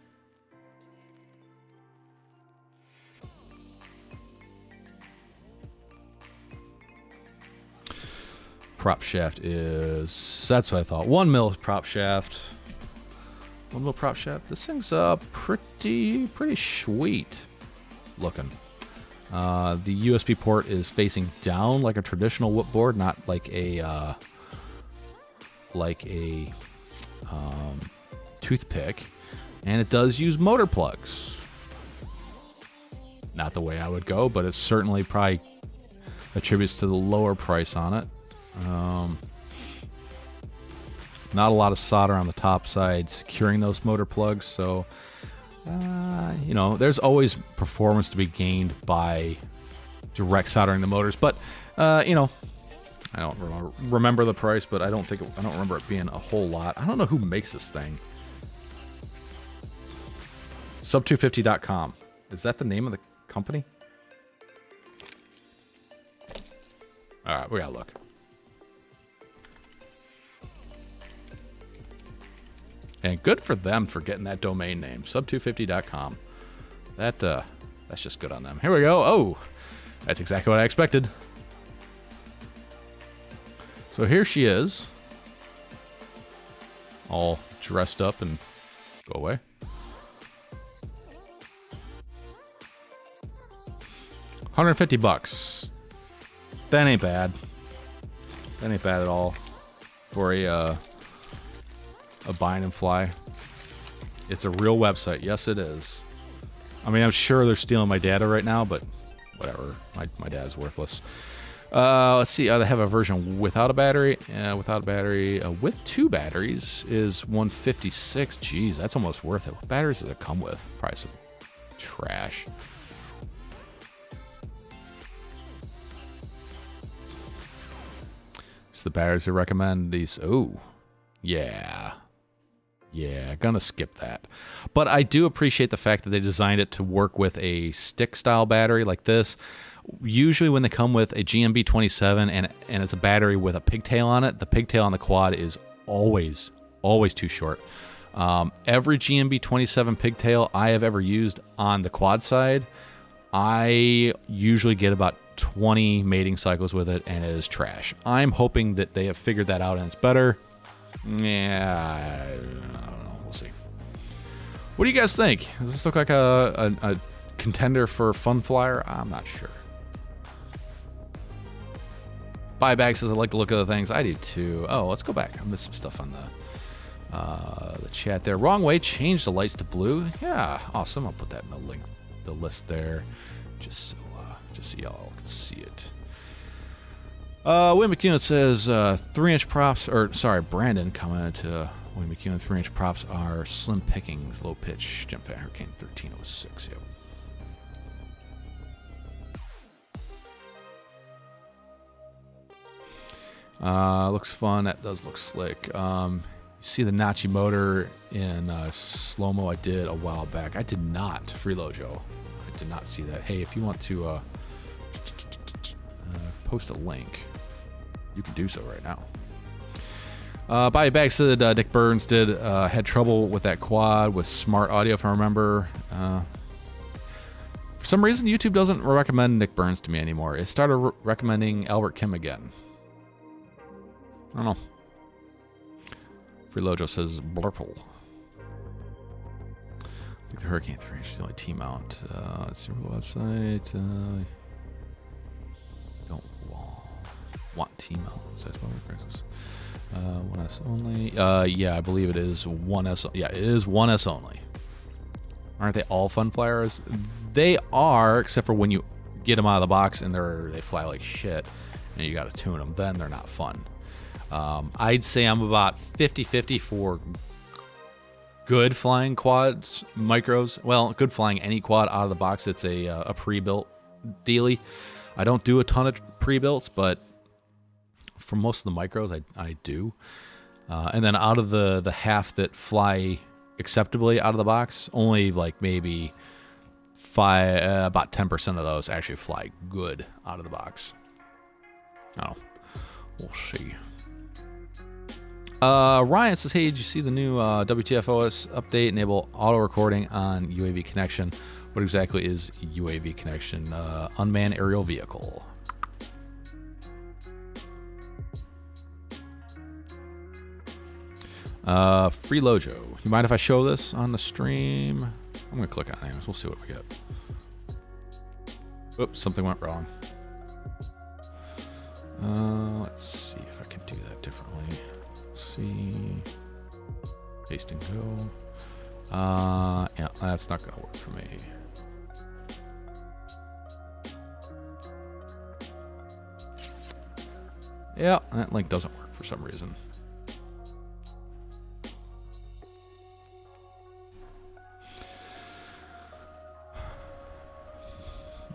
Prop shaft is, that's what I thought. 1 mil prop shaft. 1 mil prop shaft. This thing's pretty sweet looking. The USB port is facing down like a traditional whoop board, not like a toothpick, and it does use motor plugs. Not the way I would go, but it certainly probably attributes to the lower price on it. Not a lot of solder on the top side securing those motor plugs, so you know, there's always performance to be gained by direct soldering the motors. But you know, I don't remember the price, but I don't remember it being a whole lot. I don't know who makes this thing. Sub250.com. Is that the name of the company? All right, we gotta look. And good for them for getting that domain name, sub250.com. That's just good on them. Here we go. Oh, that's exactly what I expected. So here she is, all dressed up and go away. $150. That ain't bad. That ain't bad at all for a bind and fly. It's a real website. Yes, it is. I mean, I'm sure they're stealing my data right now, but whatever. My data's worthless. Let's see. They have a version without a battery. Without a battery. With 2 batteries is $156. Jeez, that's almost worth it. What batteries does it come with? Probably some trash. So the batteries I recommend these. Oh, yeah. Yeah, gonna skip that. But I do appreciate the fact that they designed it to work with a stick-style battery like this. Usually when they come with a GMB 27 and it's a battery with a pigtail on it, the pigtail on the quad is always too short. Every GMB 27 pigtail I have ever used on the quad side, I usually get about 20 mating cycles with it, and it is trash. I'm hoping that they have figured that out and it's better. Yeah, I don't know. We'll see. What do you guys think? Does this look like a contender for Fun Flyer? I'm not sure. Buyback says I like the look of the things. I do too. Oh, let's go back. I missed some stuff on the chat there. Wrong way. Change the lights to blue. Yeah, awesome. I'll put that in the link, the list there, just so y'all can see it. Wayne McEwen says 3-inch props, or sorry, Brandon commented Wayne McEwen 3-inch props are slim pickings, low pitch, Jim Fat Hurricane 1306. Yep. Looks fun. That does look slick. You see the Nachi motor in slow-mo I did a while back. I did not, Freeload Joe. I did not see that. Hey, if you want to post a link, you can do so right now. Bobby Bag said Nick Burns had trouble with that quad with smart audio, if I remember. For some reason, YouTube doesn't recommend Nick Burns to me anymore. It started recommending Albert Kim again. I don't know. Freelojo says Blurple. I think the Hurricane 3 is the only T-mount. Let's see the website. Don't want T-mount. That's what crisis. 1S only. Yeah, I believe it is 1S. Yeah, it is 1S only. Aren't they all Fun Flyers? They are, except for when you get them out of the box and they fly like shit, and you got to tune them. Then they're not fun. I'd say I'm about 50-50 for good flying quads, micros. Well, good flying any quad out of the box. It's a pre-built dealie. I don't do a ton of pre-builts, but for most of the micros, I do. And then out of the half that fly acceptably out of the box, only like maybe about 10% of those actually fly good out of the box. Oh, we'll see. Ryan says, hey, did you see the new WTFOS update? Enable auto recording on UAV connection. What exactly is UAV connection? Unmanned aerial vehicle. Free Lojo. You mind if I show this on the stream? I'm going to click on it anyways. We'll see what we get. Oops, something went wrong. Let's see if I can do that differently. See, paste and go. Yeah, that's not gonna work for me. Yeah, that link doesn't work for some reason.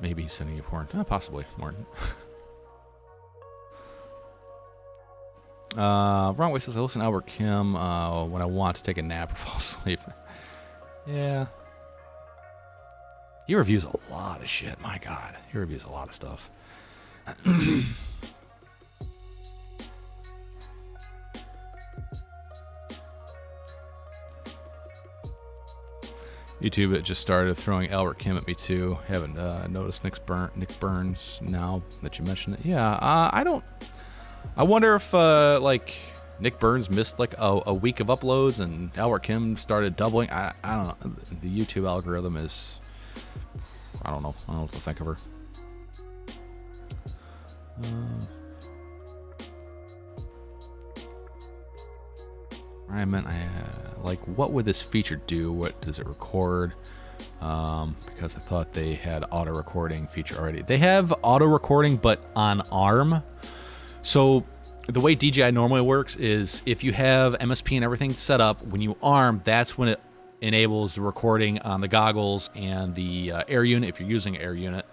Maybe he's sending you porn. Possibly porn. Wrong way says I listen to Albert Kim when I want to take a nap or fall asleep. Yeah. He reviews a lot of shit. My God. He reviews a lot of stuff. YouTube it just started throwing Albert Kim at me too. Haven't noticed Nick Burns now that you mentioned it. Yeah, I wonder if like Nick Burns missed like a week of uploads and Albert Kim started doubling. I don't know. The YouTube algorithm is, I don't know what to think of her. I meant like what would this feature do? What does it record? Because I thought they had auto recording feature already. They have auto recording, but on ARM. So the way DJI normally works is if you have MSP and everything set up, when you arm, that's when it enables the recording on the goggles and the air unit if you're using an air unit.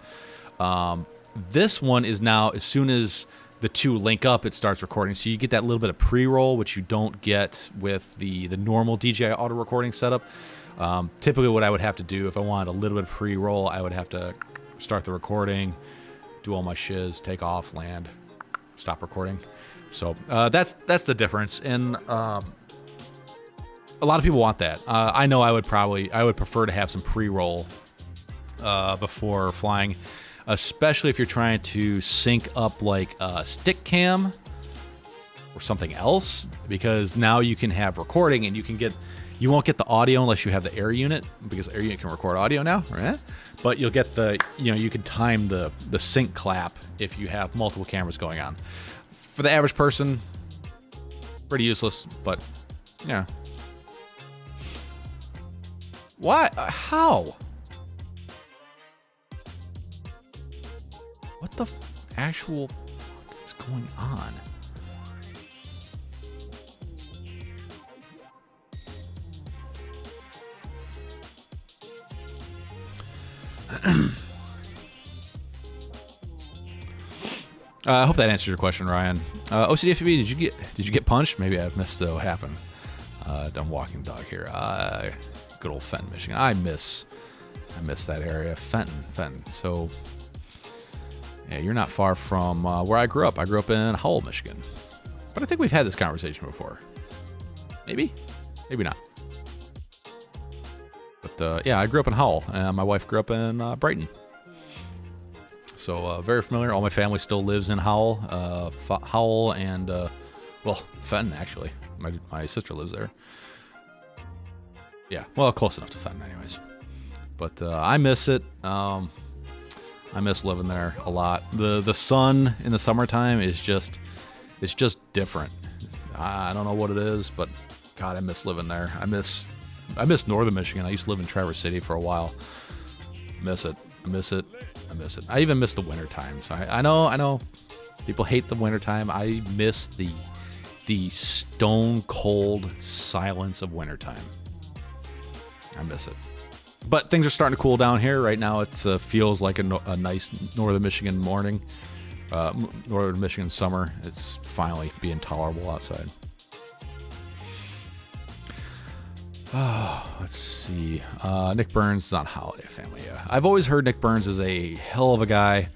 This one is now, as soon as the two link up, it starts recording. So you get that little bit of pre-roll, which you don't get with the normal DJI auto recording setup. Typically what I would have to do if I wanted a little bit of pre-roll, I would have to start the recording, do all my shiz, take off, land, stop recording. So that's the difference, and a lot of people want that. I know I would prefer to have some pre-roll before flying, especially if you're trying to sync up like a stick cam or something else, because now you can have recording and you won't get the audio unless you have the air unit, because air unit can record audio now, right? But you'll get you can time the sync clap if you have multiple cameras going on. For the average person, pretty useless, but yeah. What? How? What the actual fuck is going on? I hope that answers your question, Ryan. OCDFB, did you get punched? Maybe I missed what happened. I'm walking the dog here. Good old Fenton, Michigan. I miss that area, Fenton. So yeah, you're not far from where I grew up. I grew up in Howell, Michigan. But I think we've had this conversation before. Maybe not. But yeah, I grew up in Howell, and my wife grew up in Brighton. So very familiar. All my family still lives in Howell, and well, Fenton actually. My sister lives there. Yeah, well, close enough to Fenton, anyways. But I miss it. I miss living there a lot. The sun in the summertime is just different. I don't know what it is, but God, I miss living there. I miss northern Michigan. I used to live in Traverse City for a while. I miss it. I even miss the winter times. I know people hate the winter time. I miss the stone cold silence of wintertime. I miss it. But things are starting to cool down here. Right now it feels like a nice northern Michigan morning. Northern Michigan summer. It's finally being tolerable outside. Oh, let's see. Nick Burns is on Holiday Family. Yeah, I've always heard Nick Burns is a hell of a guy.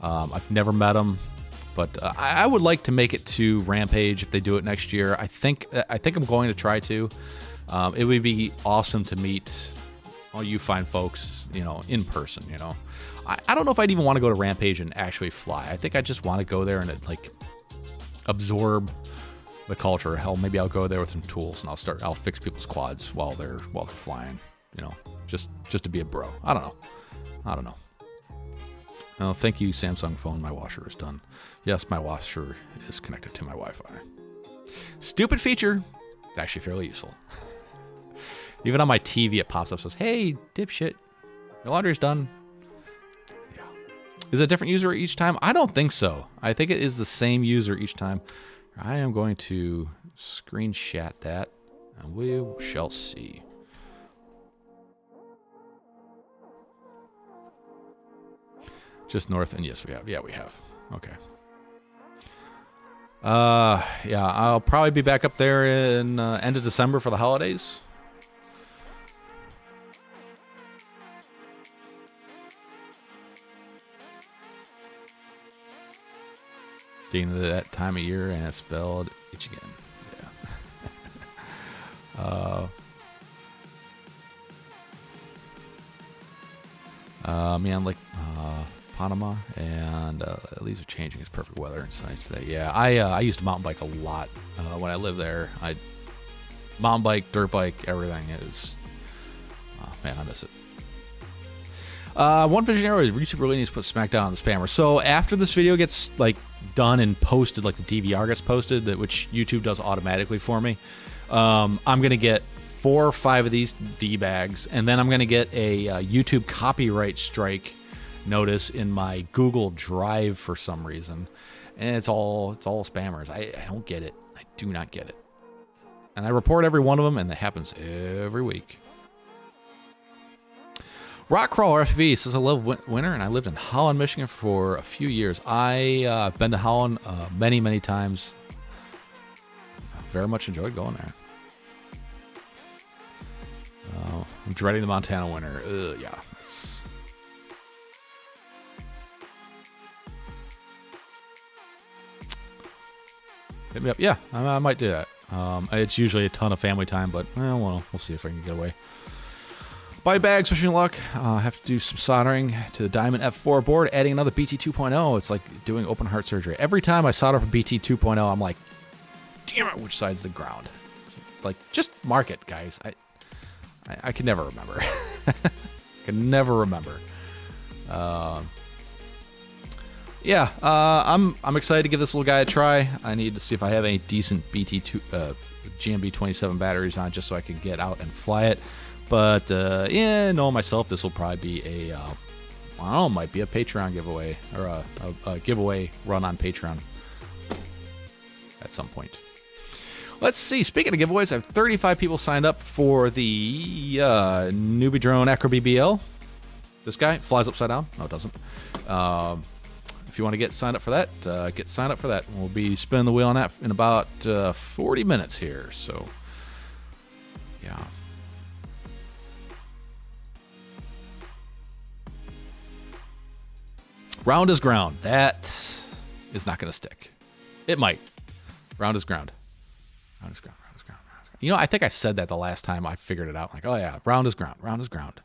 I've never met him, but I would like to make it to Rampage if they do it next year. I think I'm going to try to. It would be awesome to meet all you fine folks, in person. I don't know if I'd even want to go to Rampage and actually fly. I think I just want to go there and absorb the culture. Hell, maybe I'll go there with some tools and I'll fix people's quads while they're flying. Just to be a bro. I don't know. Oh, thank you, Samsung phone. My washer is done. Yes, my washer is connected to my Wi-Fi. Stupid feature. It's actually fairly useful. Even on my TV, it pops up, says, "Hey, dipshit, your laundry's done." Yeah. Is it a different user each time? I don't think so. I think it is the same user each time. I am going to screenshot that, and we shall see. Just north, and yes, we have. Yeah, we have. Okay. Yeah, I'll probably be back up there in end of December for the holidays. Getting to that time of year, and it's spelled itch again. Yeah. Man, like Panama, and leaves are changing. It's perfect weather and sunny today. Yeah, I used to mountain bike a lot when I lived there. Mountain bike, dirt bike, everything is. Oh, man, I miss it. One visionary, YouTube really needs to put SmackDown on the spammer. So after this video gets done and posted, the DVR gets posted, which YouTube does automatically for me, I'm gonna get 4 or 5 of these D-bags, and then I'm gonna get a YouTube copyright strike notice in my Google Drive for some reason, and it's all spammers. I don't get it. I do not get it, and I report every one of them, and that happens every week. Rockcrawler FV says, I love winter, and I lived in Holland, Michigan for a few years. I've been to Holland many, many times. Very much enjoyed going there. I'm dreading the Montana winter. Yeah. Hit me up. Yeah, I might do that. It's usually a ton of family time, but well, we'll see if I can get away. Buy bags, wishing luck. I have to do some soldering to the Diamond F4 board, adding another BT 2.0. It's like doing open heart surgery. Every time I solder up a BT 2.0, I'm like, damn it, which side's the ground? It's like, just mark it, guys. I can never remember. Can never remember. Yeah, I'm excited to give this little guy a try. I need to see if I have any decent BT2 GMB 27 batteries on, just so I can get out and fly it. But yeah, knowing myself, this will probably be a I don't know, might be a Patreon giveaway, or a giveaway run on Patreon at some point. Let's see. Speaking of giveaways, I have 35 people signed up for the newbie drone Acro BBL. This guy flies upside down. No, it doesn't. If you want to get signed up for that, get signed up for that. We'll be spinning the wheel on that in about 40 minutes here. So, yeah. Round is ground. That is not going to stick. It might. Round is ground. Round is ground. Round is ground. Round is ground. You know, I think I said that the last time I figured it out. Like, oh yeah, round is ground. Round is ground.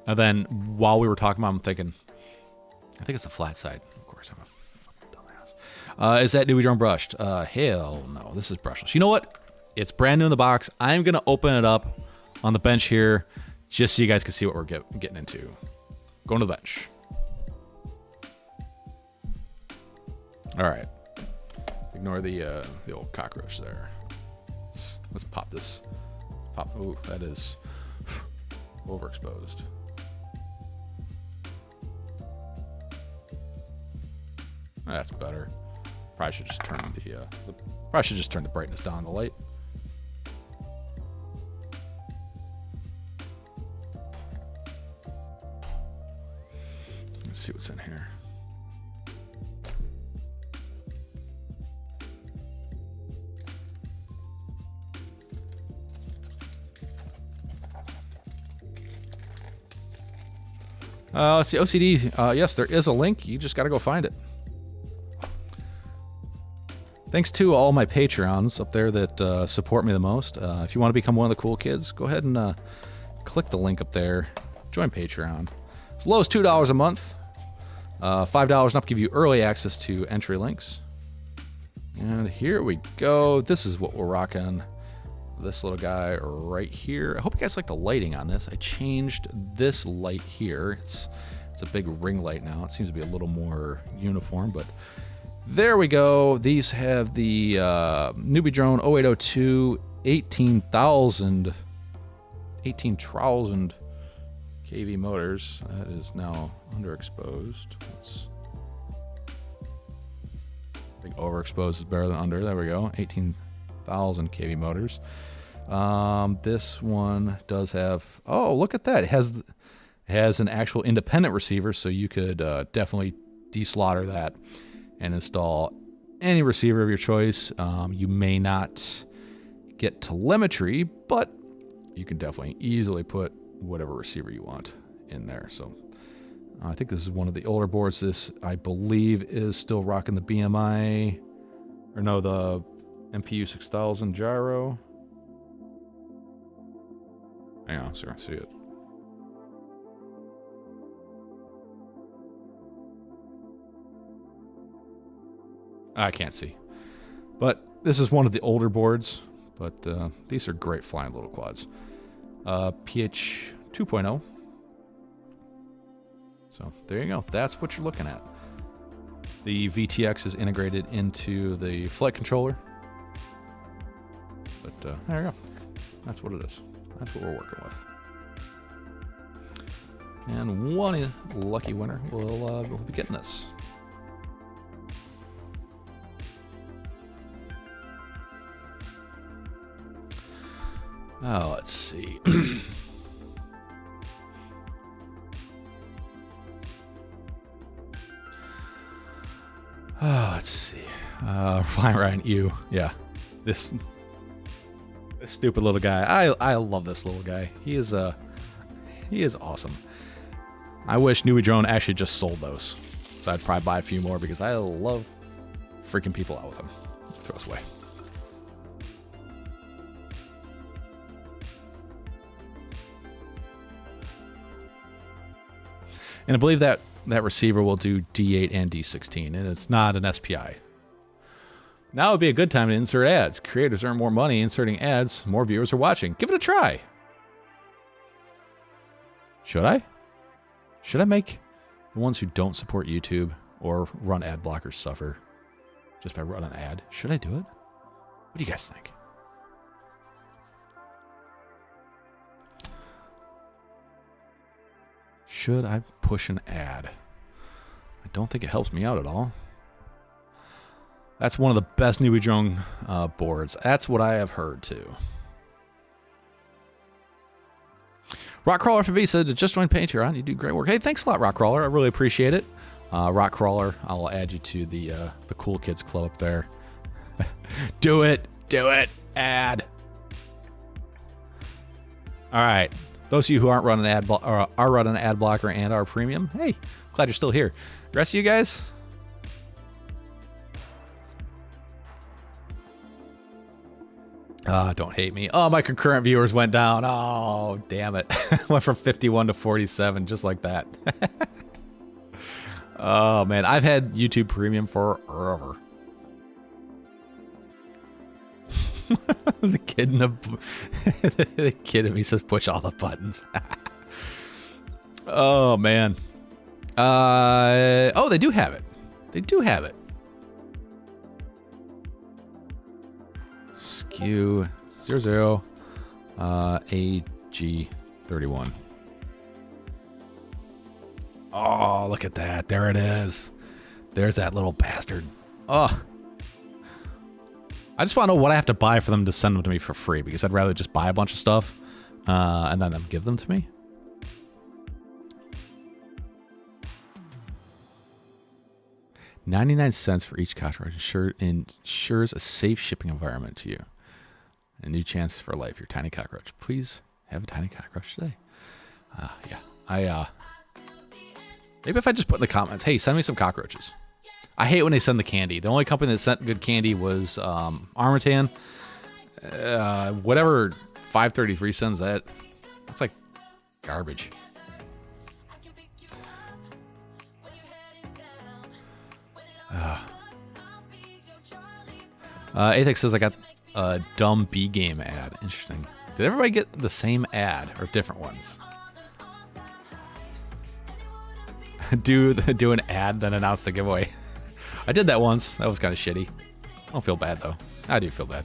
And then while we were talking about it, I'm thinking, I think it's a flat side. Of course, I'm a fucking dumbass. Is that newbie drone brushed? Hell no. This is brushless. You know what? It's brand new in the box. I'm going to open it up on the bench here just so you guys can see what we're getting into. Going to the bench. All right. Ignore the old cockroach there. Let's pop this. Pop. Ooh, that is overexposed. That's better. Probably should just turn the brightness down on the light. Let's see what's in here. Let's see, OCD. Yes, there is a link. You just got to go find it. Thanks to all my Patreons up there that support me the most. If you want to become one of the cool kids, go ahead and click the link up there. Join Patreon. As low as $2 a month. $5 and up give you early access to entry links. And here we go. This is what we're rocking. This little guy right here. I hope you guys like the lighting on this. I changed this light here. It's a big ring light now. It seems to be a little more uniform, but there we go. These have the newbie drone 0802 18,000 kV motors. That is now underexposed. I think overexposed is better than under. There we go. 18,000 kV motors. This one does have, oh, look at that. It has an actual independent receiver, so you could definitely deslaughter that and install any receiver of your choice. You may not get telemetry, but you can definitely easily put whatever receiver you want in there. So I think this is one of the older boards. This, I believe, is still rocking the BMI, or no, the MPU 6000 gyro. Hang on, so I see it. I can't see. But this is one of the older boards, but these are great flying little quads. PH 2.0. So there you go. That's what you're looking at. The VTX is integrated into the flight controller. But there you go. That's what it is. That's what we're working with. And one lucky winner will be getting this. Oh, let's see. Oh, let's see. Flying Ryan, you. Yeah. This stupid little guy. I love this little guy. He is awesome. I wish Newbie Drone actually just sold those. So I'd probably buy a few more because I love freaking people out with them. Throw this away. And I believe that receiver will do D8 and D16, and it's not an SPI. Now would be a good time to insert ads. Creators earn more money inserting ads. More viewers are watching. Give it a try. Should I? Should I make the ones who don't support YouTube or run ad blockers suffer just by running an ad? Should I do it? What do you guys think? Should I push an ad? I don't think it helps me out at all. That's one of the best newbie drone boards. That's what I have heard too. Rockcrawler for V said, just join Patreon. You do great work. Hey, thanks a lot, Rockcrawler. I really appreciate it. Rockcrawler, I'll add you to the cool kids club up there. Do it. Do it. Ad. All right. Those of you who aren't running are running an ad blocker and are premium, hey, glad you're still here. The rest of you guys, don't hate me. Oh, my concurrent viewers went down. Oh, damn it. Went from 51 to 47, just like that. Oh, man. I've had YouTube Premium forever. The kid in the kid in me says push all the buttons. Oh, man. Oh, they do have it. They do have it. Skew 00 AG31. Oh, look at that. There it is. There's that little bastard. Oh. I just want to know what I have to buy for them to send them to me for free, because I'd rather just buy a bunch of stuff and then them give them to me. $0.99 for each cockroach ensures a safe shipping environment to you. A new chance for life. Your tiny cockroach. Please have a tiny cockroach today. Yeah. Maybe if I just put in the comments, hey, send me some cockroaches. I hate when they send the candy. The only company that sent good candy was Armatan. Whatever 533 sends that, that's like garbage. Athex says I got a dumb B game ad. Interesting. Did everybody get the same ad or different ones? do an ad, then announce the giveaway. I did that once. That was kind of shitty. I don't feel bad, though. I do feel bad.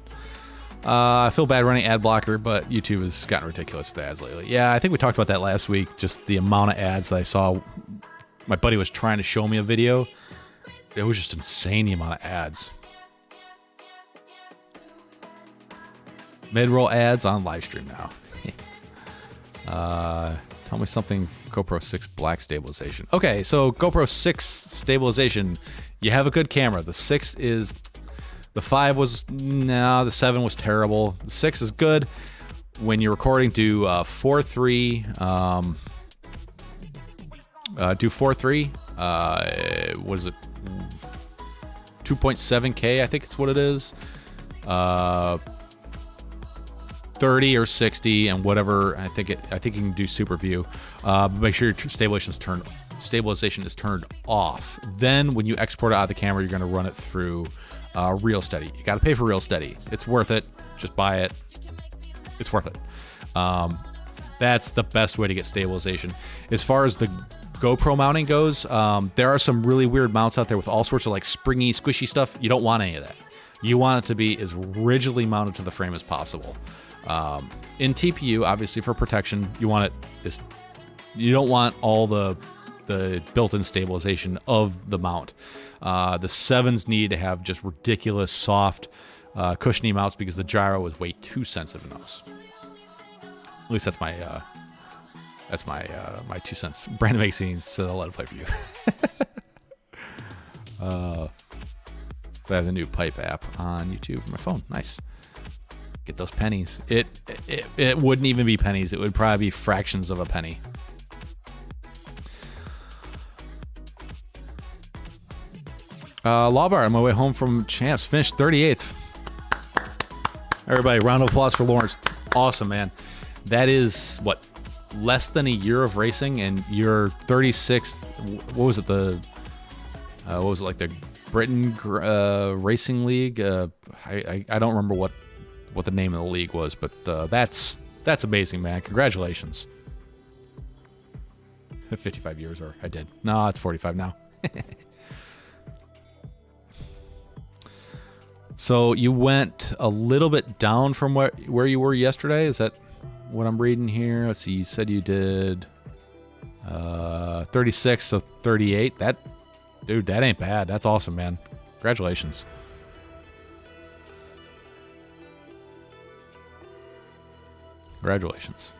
I feel bad running ad blocker, but YouTube has gotten ridiculous with the ads lately. Yeah, I think we talked about that last week. Just the amount of ads that I saw. My buddy was trying to show me a video. It was just insane, the amount of ads. Mid-roll ads on live stream now. Tell me something. GoPro 6 black stabilization. Okay, so GoPro 6 stabilization. You have a good camera. The 6 is... The 5 was... No, the 7 was terrible. The 6 is good. When you're recording, do 4.3. Do 4.3. Was it 2.7K? I think it's what it is. 30 or 60 and whatever. I think you can do super view. Make sure your stabilization is turned off. Then when you export it out of the camera, you're going to run it through Real Steady. You got to pay for Real Steady. It's worth it. Just buy it. It's worth it. That's the best way to get stabilization. As far as the GoPro mounting goes, there are some really weird mounts out there with all sorts of like springy, squishy stuff. You don't want any of that. You want it to be as rigidly mounted to the frame as possible. In TPU, obviously for protection, you want it. You don't want all the built-in stabilization of the mount. The 7s need to have just ridiculous, soft, cushiony mounts because the gyro is way too sensitive in those. At least that's my my 2 cents. Brandon makes scenes, so I'll let it play for you. So I have the new Pipe app on YouTube for my phone. Nice. Get those pennies. It wouldn't even be pennies. It would probably be fractions of a penny. Lawbar, on my way home from champs, finished 38th. Everybody, round of applause for Lawrence. Awesome, man. That is, what, less than a year of racing, and you're 36th. What was it, what was it, like the Britain Racing League? I don't remember what the name of the league was, but that's amazing, man. Congratulations. 55 years, or I did. No, it's 45 now. So you went a little bit down from where you were yesterday. Is that what I'm reading here? Let's see. You said you did 36, so 38. Dude, that ain't bad. That's awesome, man. Congratulations. Congratulations.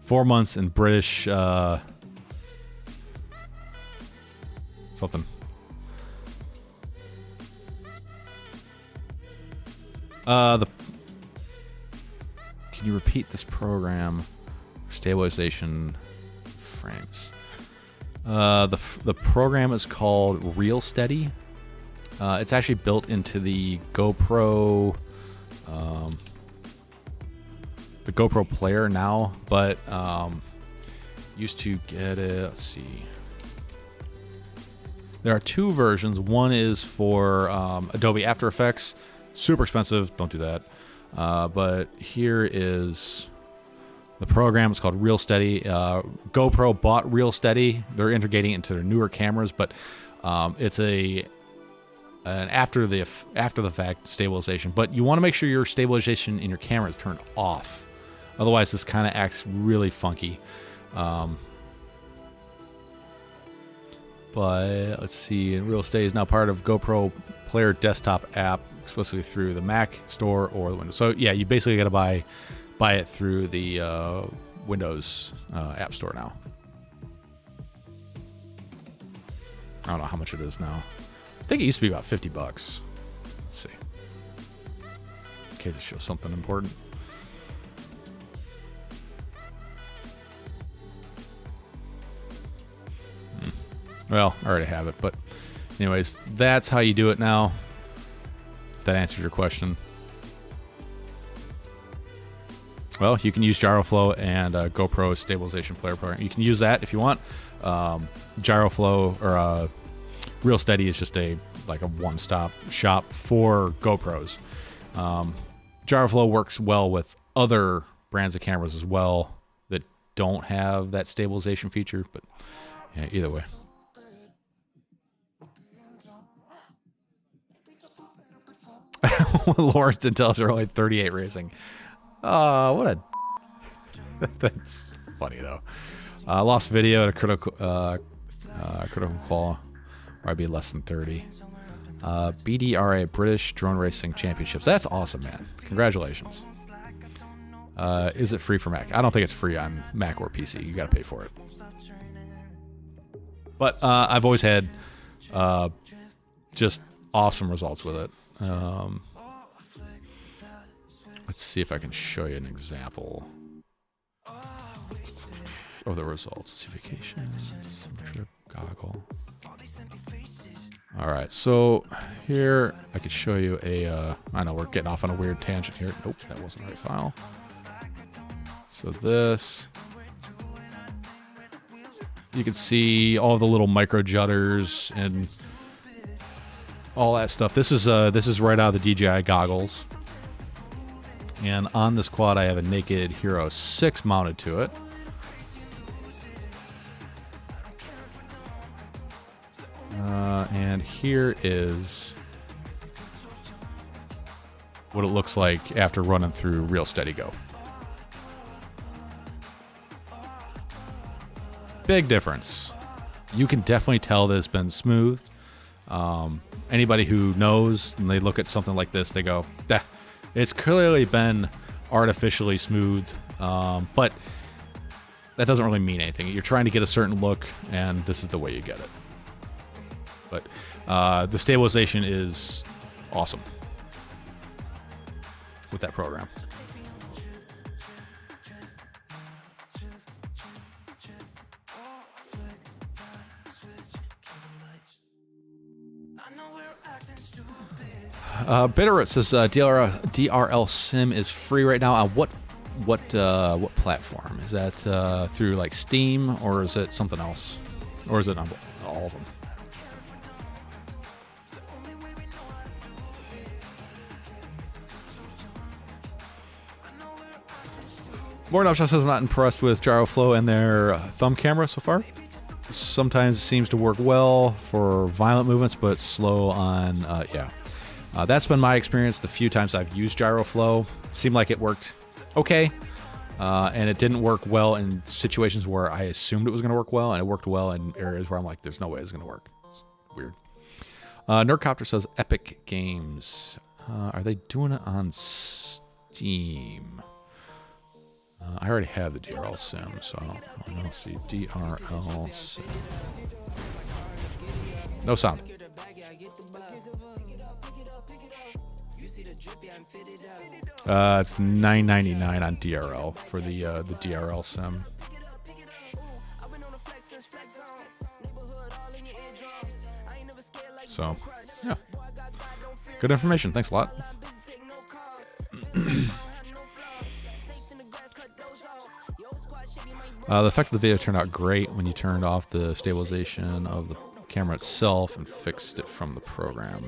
$4 months in British something. Can you repeat this program? Stabilization frames. The program is called Real Steady. It's actually built into the GoPro. The GoPro player now, but used to get it. Let's see. There are two versions. One is for Adobe After Effects. Super expensive. Don't do that. But here is the program. It's called Real Steady. GoPro bought Real Steady. They're integrating it into their newer cameras, but it's an after the fact stabilization. But you want to make sure your stabilization in your camera is turned off. Otherwise, this kind of acts really funky. But let's see. Real Steady is now part of GoPro Player desktop app, exclusively through the Mac store or the Windows. So yeah, you basically got to buy it through the Windows App Store now. I don't know how much it is now. I think it used to be about $50. Let's see. In case it shows something important. Well, I already have it, but anyways, that's how you do it now. If that answers your question. Well, you can use GyroFlow and GoPro Stabilization Player Program. You can use that if you want. GyroFlow or Real Steady is just a one-stop shop for GoPros. GyroFlow works well with other brands of cameras as well that don't have that stabilization feature, but yeah, either way. Lawrence did tell us they're only 38 racing. What a... That's funny, though. Lost video at a critical qual, or I'd be less than 30. BDRA, British Drone Racing Championships. That's awesome, man. Congratulations. Is it free for Mac? I don't think it's free on Mac or PC. You got to pay for it. But I've always had just awesome results with it. Let's see if I can show you an example of the results. Let's see, vacation, summer trip, goggle. All right, so here I could show you a. I know we're getting off on a weird tangent here. Nope, that wasn't the right file. So this, you can see all the little micro jutters and all that stuff. This is right out of the DJI goggles. And on this quad, I have a Naked Hero 6 mounted to it. And here is what it looks like after running through Real Steady Go. Big difference. You can definitely tell that it's been smoothed. Anybody who knows and they look at something like this, they go, it's clearly been artificially smoothed, but that doesn't really mean anything. You're trying to get a certain look, and this is the way you get it. But the stabilization is awesome. with that program. Bitterroot says DRL Sim is free right now. On what platform is that? Through like Steam, or is it something else, or is it on all of them? More Upshot says I'm not impressed with GyroFlow and their thumb camera so far. Sometimes it seems to work well for violent movements, but slow on that's been my experience the few times I've used GyroFlow. Seemed like it worked okay, and it didn't work well in situations where I assumed it was going to work well, and it worked well in areas where I'm like, there's no way it's going to work. It's weird. Nerdcopter says Epic Games. Are they doing it on Steam? I already have the DRL Sim, so I don't see DRL Sim. No sound. It's $9.99 on DRL for the DRL Sim. So, yeah, good information. Thanks a lot. The effect of the video turned out great when you turned off the stabilization of the camera itself and fixed it from the program.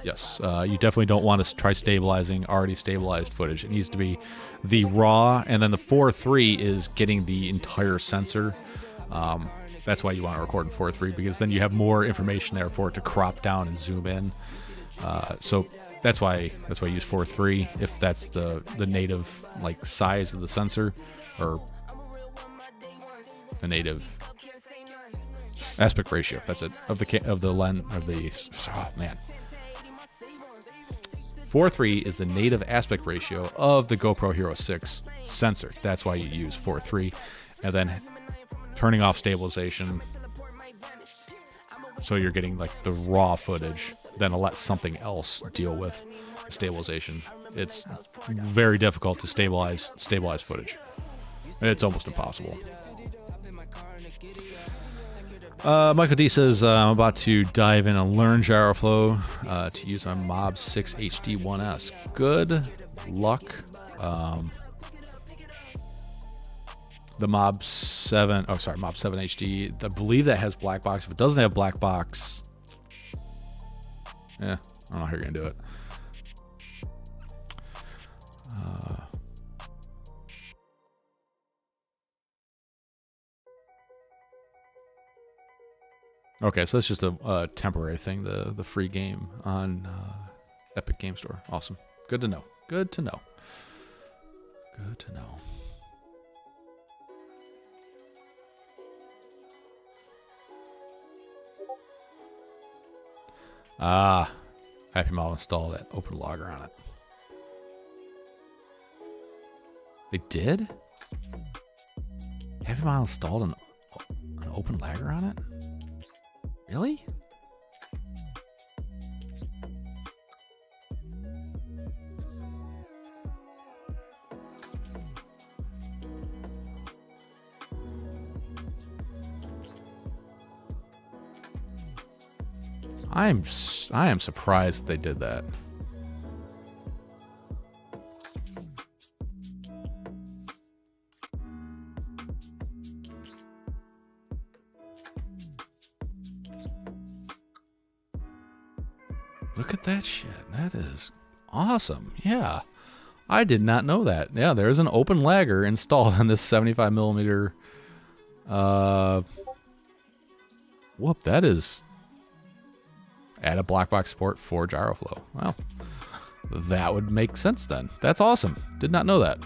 Yes, you definitely don't want to try stabilizing already stabilized footage. It needs to be the raw, and then the 4:3 is getting the entire sensor. That's why you want to record in 4:3, because then you have more information there for it to crop down and zoom in. So that's why I use 4:3 if that's the native like size of the sensor, or the native aspect ratio. That's it, of the lens of the. Oh man. 4:3 is the native aspect ratio of the GoPro Hero 6 sensor. That's why you use 4:3, and then turning off stabilization, so you're getting like the raw footage. Then let something else deal with stabilization. It's very difficult to stabilize footage. It's almost impossible. Michael D says, I'm about to dive in and learn GyroFlow to use on Mob 6 HD 1S. Good luck. The Mob 7 HD, I believe that has black box. If it doesn't have black box, I don't know how you're going to do it. Okay, so that's just a temporary thing, the free game on Epic Game Store. Awesome. Good to know. Good to know. Good to know. Happy Model installed that Openlagger on it. They did? Happy Model installed an Openlagger on it? Really? I am surprised they did that. Look at that shit. That is awesome. Yeah. I did not know that. Yeah, there's an Openlagger installed on this 75 millimeter. Whoop, that is. Add a black box support for GyroFlow. Well, that would make sense then. That's awesome. Did not know that.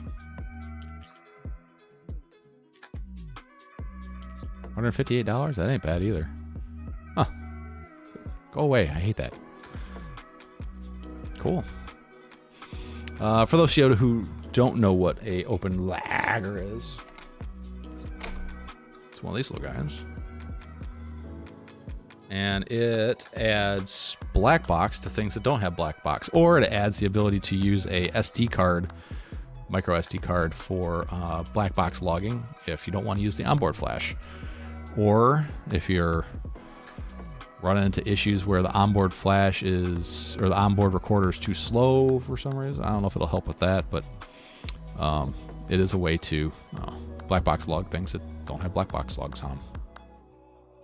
$158? That ain't bad either. Huh. Go away. I hate that. Cool. For those of you who don't know what a Openlagger is, it's one of these little guys. and it adds black box to things that don't have black box, or it adds the ability to use a SD card, micro SD card for black box logging if you don't want to use the onboard flash, or if you're running into issues where the onboard flash is, or the onboard recorder is too slow for some reason. I don't know if it'll help with that, but it is a way to black box log things that don't have black box logs on them.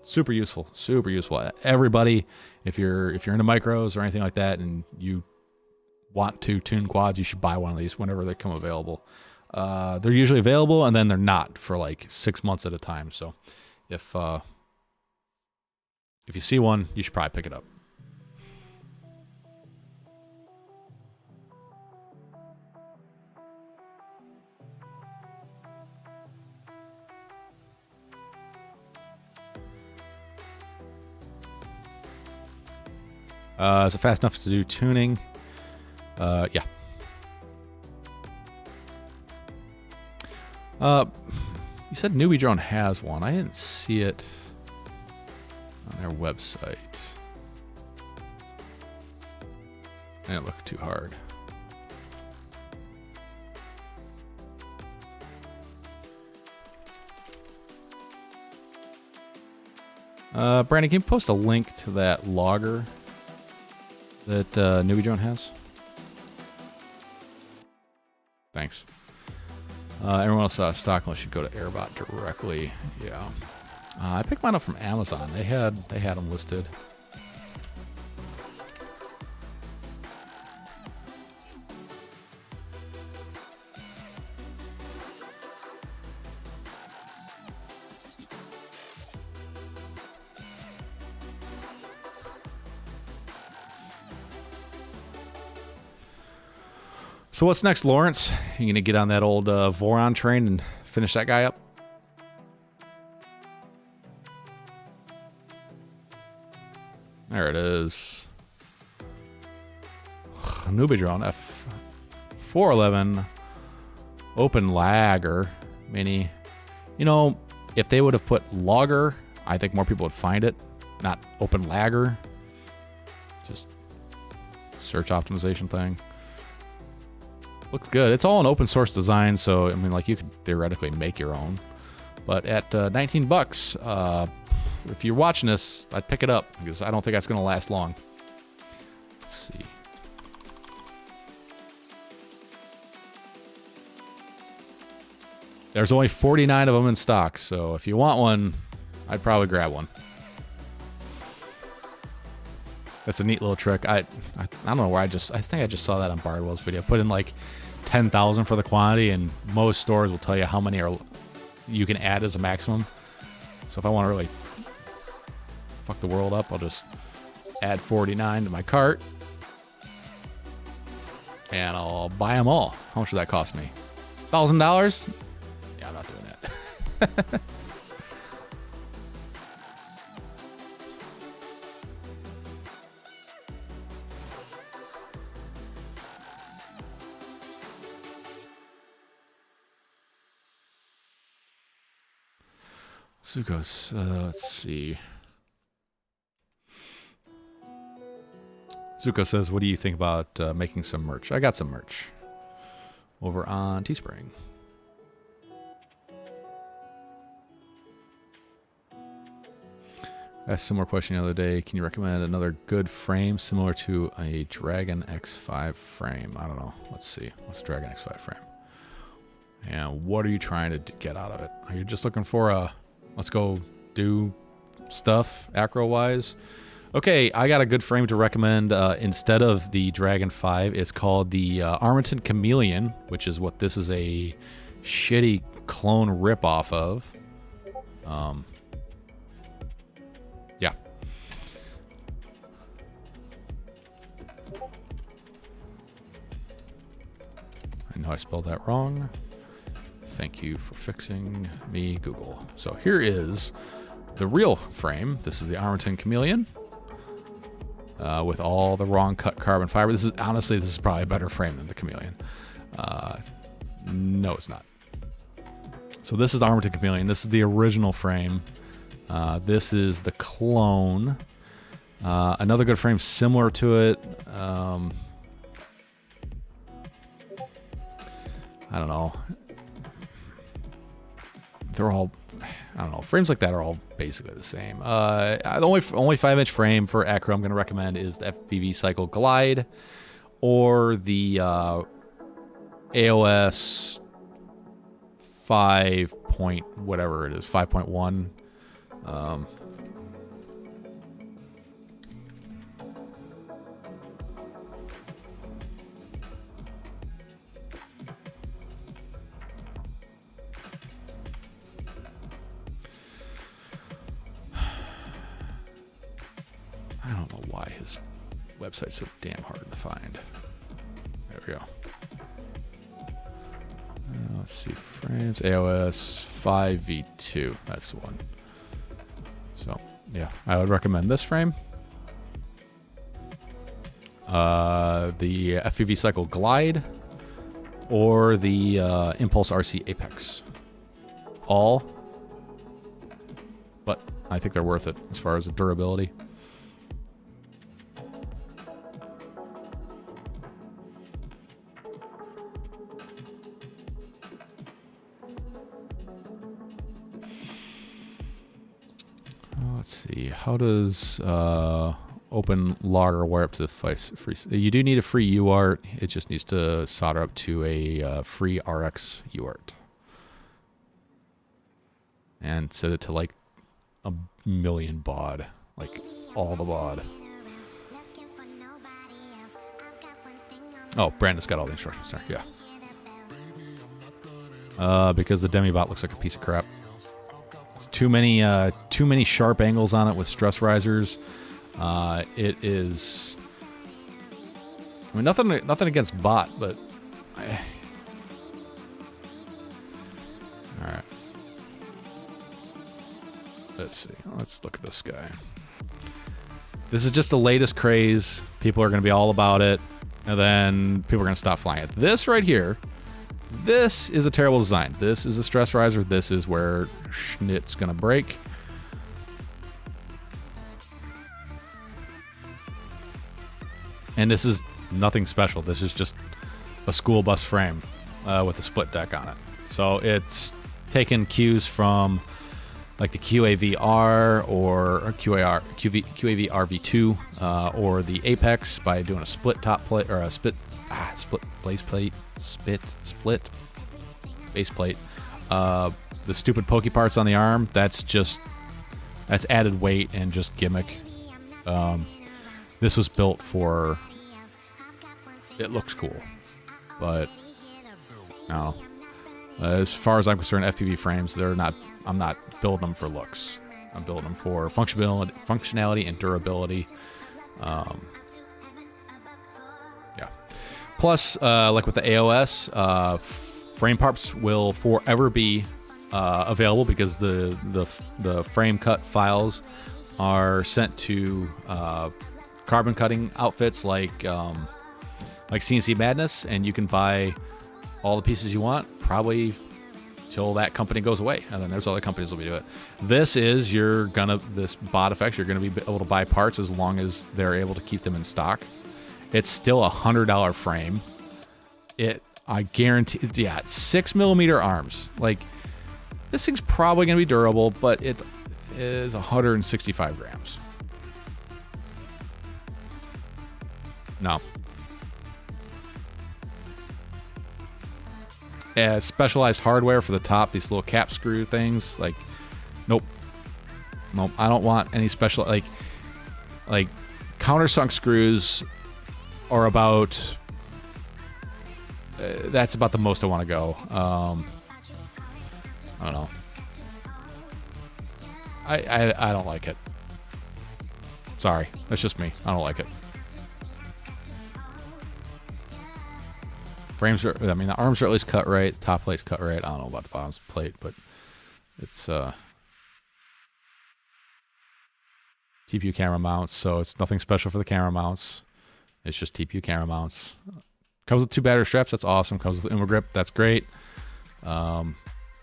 Super useful, super useful. Everybody, if you're into micros or anything like that, and you want to tune quads, you should buy one of these whenever they come available. They're usually available, and then they're not for like 6 months at a time. So if you see one, you should probably pick it up. Is it fast enough to do tuning? Yeah. You said Newbie Drone has one. I didn't see it on their website. I didn't look too hard. Brandon, can you post a link to that logger that Newbie Drone has? Thanks. Everyone else stock unless you go to Airbot directly. Yeah. I picked mine up from Amazon. They had them listed. So what's next, Lawrence? You gonna get on that old Voron train and finish that guy up? There it is. Newbie Drone F411 Openlagger Mini. You know, if they would have put logger, I think more people would find it. Not Openlagger. Just search optimization thing. Looks good. It's all an open source design, so I mean, like, you could theoretically make your own. But at 19 bucks, if you're watching this, I'd pick it up because I don't think that's going to last long. Let's see. There's only 49 of them in stock, so if you want one, I'd probably grab one. That's a neat little trick. I don't know where I think I just saw that on Bardwell's video. Put in like 10,000 for the quantity, and most stores will tell you how many you can add as a maximum. So if I want to really fuck the world up, I'll just add 49 to my cart, and I'll buy them all. How much would that cost me? $1,000? Yeah, I'm not doing that. Zuko's, let's see. Zuko says, what do you think about making some merch? I got some merch over on Teespring. I asked a similar question the other day. Can you recommend another good frame similar to a Dragon X5 frame? I don't know. Let's see. What's a Dragon X5 frame? And what are you trying to get out of it? Are you just looking for a let's go do stuff acro-wise? Okay, I got a good frame to recommend instead of the Dragon 5. It's called the Armaton Chameleon, which is what this is a shitty clone rip-off of. Yeah. I know I spelled that wrong. Thank you for fixing me, Google. So here is the real frame. This is the Armaton Chameleon with all the wrong cut carbon fiber. This is honestly, this is probably a better frame than the Chameleon. No, it's not. So this is the Armaton Chameleon. This is the original frame. This is the clone. Another good frame similar to it. I don't know. They're all, I don't know. Frames like that are all basically the same. The only 5-inch frame for acro I'm going to recommend is the FPV Cycle Glide or the AOS 5 point whatever it is, 5.1. I don't know why his website's so damn hard to find. There we go. Let's see, frames, AOS 5v2, that's the one. So, yeah, I would recommend this frame. The FPV Cycle Glide or the Impulse RC Apex. All, but I think they're worth it as far as the durability. Let's see. How does Openlagger wire up to the free? You do need a free UART. It just needs to solder up to a free RX UART. And set it to like 1,000,000 baud. Like all the baud. Oh, Brandon's got all the instructions there. Yeah. Because the demibot looks like a piece of crap. Too many sharp angles on it with stress risers. It is. I mean, nothing against bot, but. All right. Let's see. Let's look at this guy. This is just the latest craze. People are going to be all about it, and then people are going to stop flying it. This right here. This is a terrible design. This is a stress riser. This is where Schnitt's gonna break. And this is nothing special. This is just a school bus frame with a split deck on it. So it's taken cues from like the QAVR or QAV RV2 or the Apex by doing a split top plate or a split base plate. Split base plate. The stupid pokey parts on the arm, that's added weight and just gimmick. This was built for, it looks cool, but no. As far as I'm concerned, FPV frames, I'm not building them for looks. I'm building them for functionality and durability. Plus, like with the AOS, frame parts will forever be available because the frame cut files are sent to carbon cutting outfits like CNC Madness, and you can buy all the pieces you want probably till that company goes away, and then there's other companies that'll be doing it. This is this bot effects. You're gonna be able to buy parts as long as they're able to keep them in stock. It's still $100 frame. I guarantee, yeah, 6mm arms. Like, this thing's probably going to be durable, but it is 165 grams. No. Specialized hardware for the top, these little cap screw things. Like, nope. I don't want any special, like countersunk screws are about, that's about the most I want to go. I don't know. I don't like it. Sorry, that's just me. I don't like it. Frames are, I mean, the arms are at least cut right. The top plate's cut right. I don't know about the bottom plate, but it's TPU camera mounts, so it's nothing special for the camera mounts. It's just TPU camera mounts. Comes with 2 battery straps. That's awesome. Comes with Uma grip. That's great.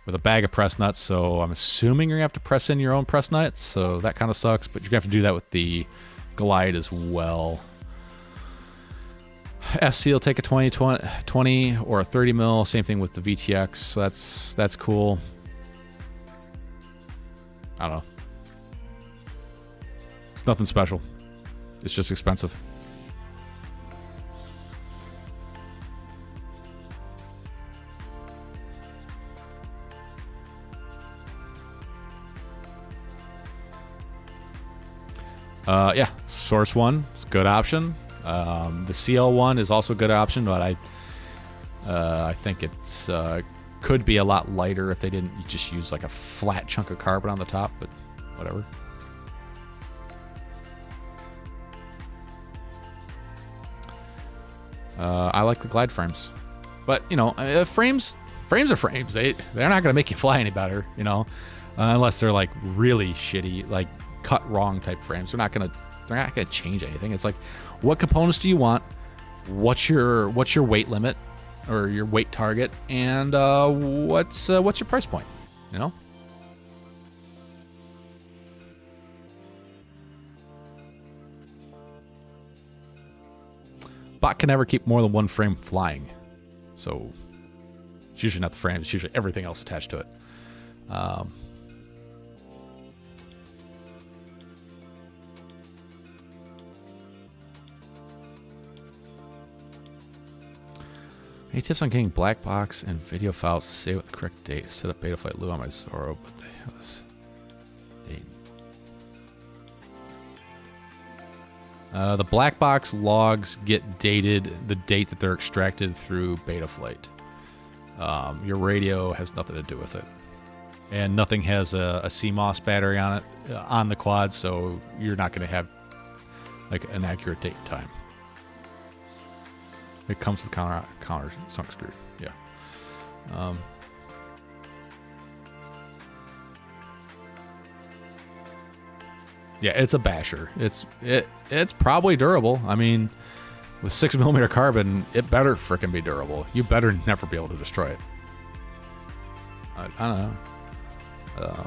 with a bag of press nuts, so I'm assuming you're going to have to press in your own press nuts, so that kind of sucks, but you're going to have to do that with the Glide as well. FC will take a 20 or a 30 mil, same thing with the VTX, so that's cool. I don't know. It's nothing special. It's just expensive. Yeah, Source 1 is a good option. The CL1 is also a good option, but I think it's could be a lot lighter if they didn't just use like a flat chunk of carbon on the top, but whatever. I like the Glide frames, but you know, frames are frames. They're not gonna make you fly any better, you know, unless they're like really shitty, like cut wrong type frames. They're not gonna change anything. It's like, what components do you want? What's your weight limit or your weight target, and what's your price point? You know. Bot can never keep more than one frame flying, so it's usually not the frame. It's usually everything else attached to it. Any tips on getting black box and video files to save with the correct date? Set up Betaflight Lou on my Zoro, but they have this date. The black box logs get dated the date that they're extracted through Betaflight. Your radio has nothing to do with it, and nothing has a CMOS battery on it on the quad, so you're not going to have like an accurate date and time. It comes with counter sunk screw. Yeah. Yeah, it's a basher. It's probably durable. I mean, with 6mm carbon, it better frickin' be durable. You better never be able to destroy it. I don't know.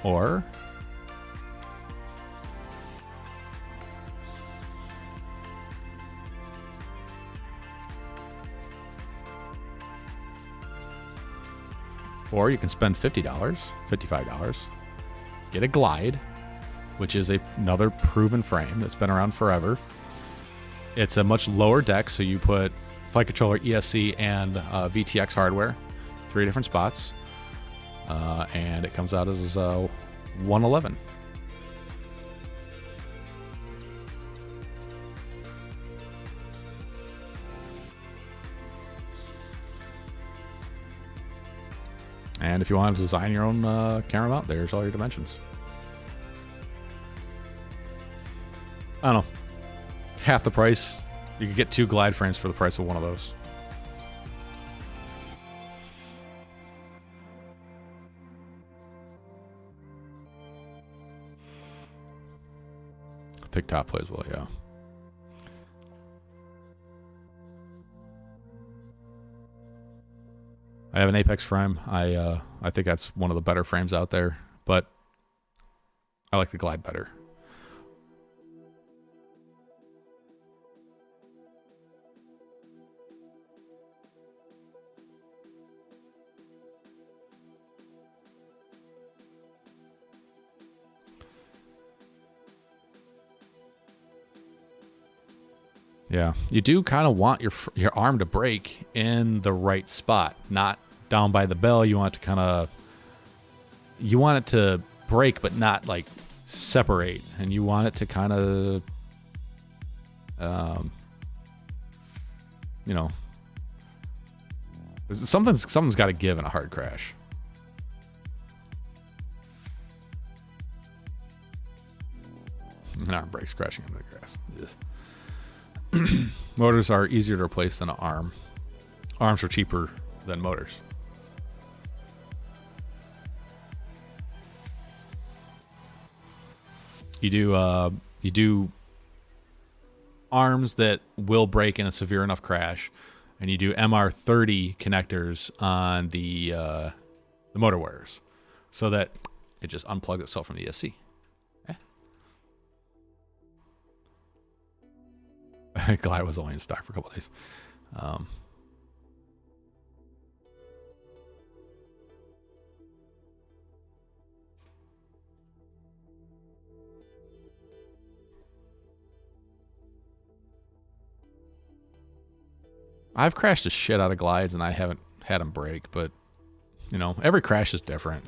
Or you can spend $50, $55, get a Glide, which is another proven frame that's been around forever. It's a much lower deck, so you put flight controller, ESC, and VTX hardware, 3 different spots. And it comes out as 111. And if you want to design your own camera mount, there's all your dimensions. I don't know. Half the price. You could get 2 Glide frames for the price of one of those. Thick top plays well, yeah. I have an Apex frame. I think that's one of the better frames out there, but I like the Glide better. Yeah, you do kind of want your arm to break in the right spot, not down by the bell. You want it to you want it to break, but not like separate, and you want it to kind of, you know, something's got to give in a hard crash. An arm breaks crashing into the grass. Ugh. Motors are easier to replace than an arm. Arms are cheaper than motors. You do arms that will break in a severe enough crash, and you do MR30 connectors on the motor wires, so that it just unplugs itself from the ESC. Glide was only in stock for a couple days. I've crashed the shit out of glides, and I haven't had them break, but, you know, every crash is different.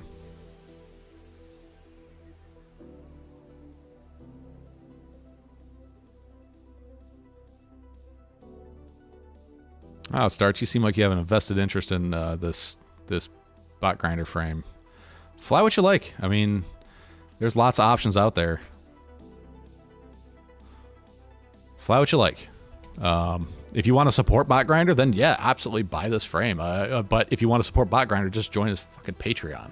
Oh, Starch, you seem like you have an invested interest in this bot grinder frame. Fly what you like. I mean, there's lots of options out there. Fly what you like. If you want to support bot grinder, then yeah, absolutely buy this frame. But if you want to support bot grinder, just join his fucking Patreon.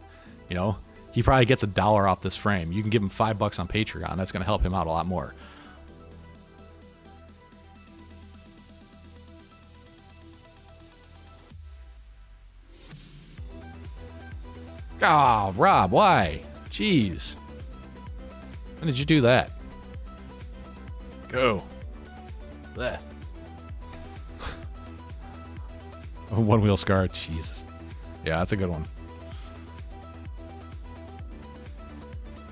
You know, he probably gets $1 off this frame. You can give him $5 on Patreon. That's going to help him out a lot more. Oh, Rob, why? Jeez. When did you do that? Go. Blech. One wheel scar. Jesus. Yeah, that's a good one.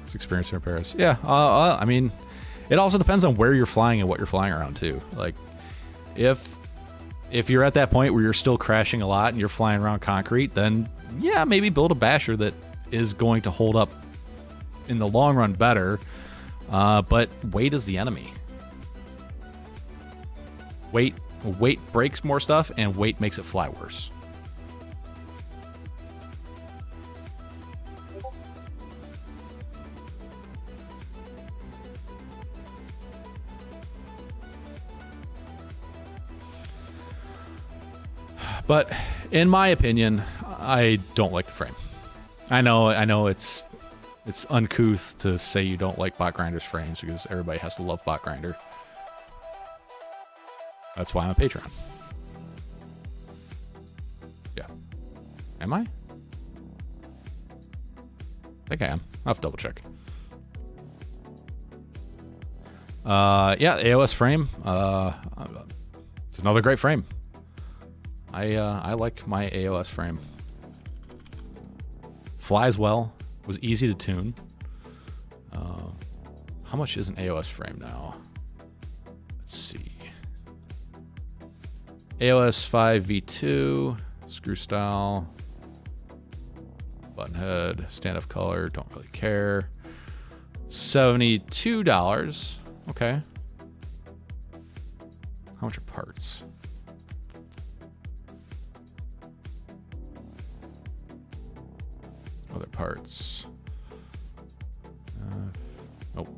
It's experience in repairs. Yeah, I mean, it also depends on where you're flying and what you're flying around too. Like, if you're at that point where you're still crashing a lot and you're flying around concrete, then yeah, maybe build a basher that is going to hold up in the long run better. But weight is the enemy. Weight breaks more stuff, and weight makes it fly worse. But in my opinion, I don't like the frame. I know it's uncouth to say you don't like bot grinder's frames because everybody has to love bot grinder. That's why I'm a Patreon. Yeah. Am I? I think I am. I'll have to double check. Yeah, AOS frame. It's another great frame. I like my AOS frame. Flies well. Was easy to tune. How much is an AOS frame now? Let's see. AOS 5 V2, screw style, button head, stand-up color, don't really care. $72. Okay. How much are parts? Other parts. Nope.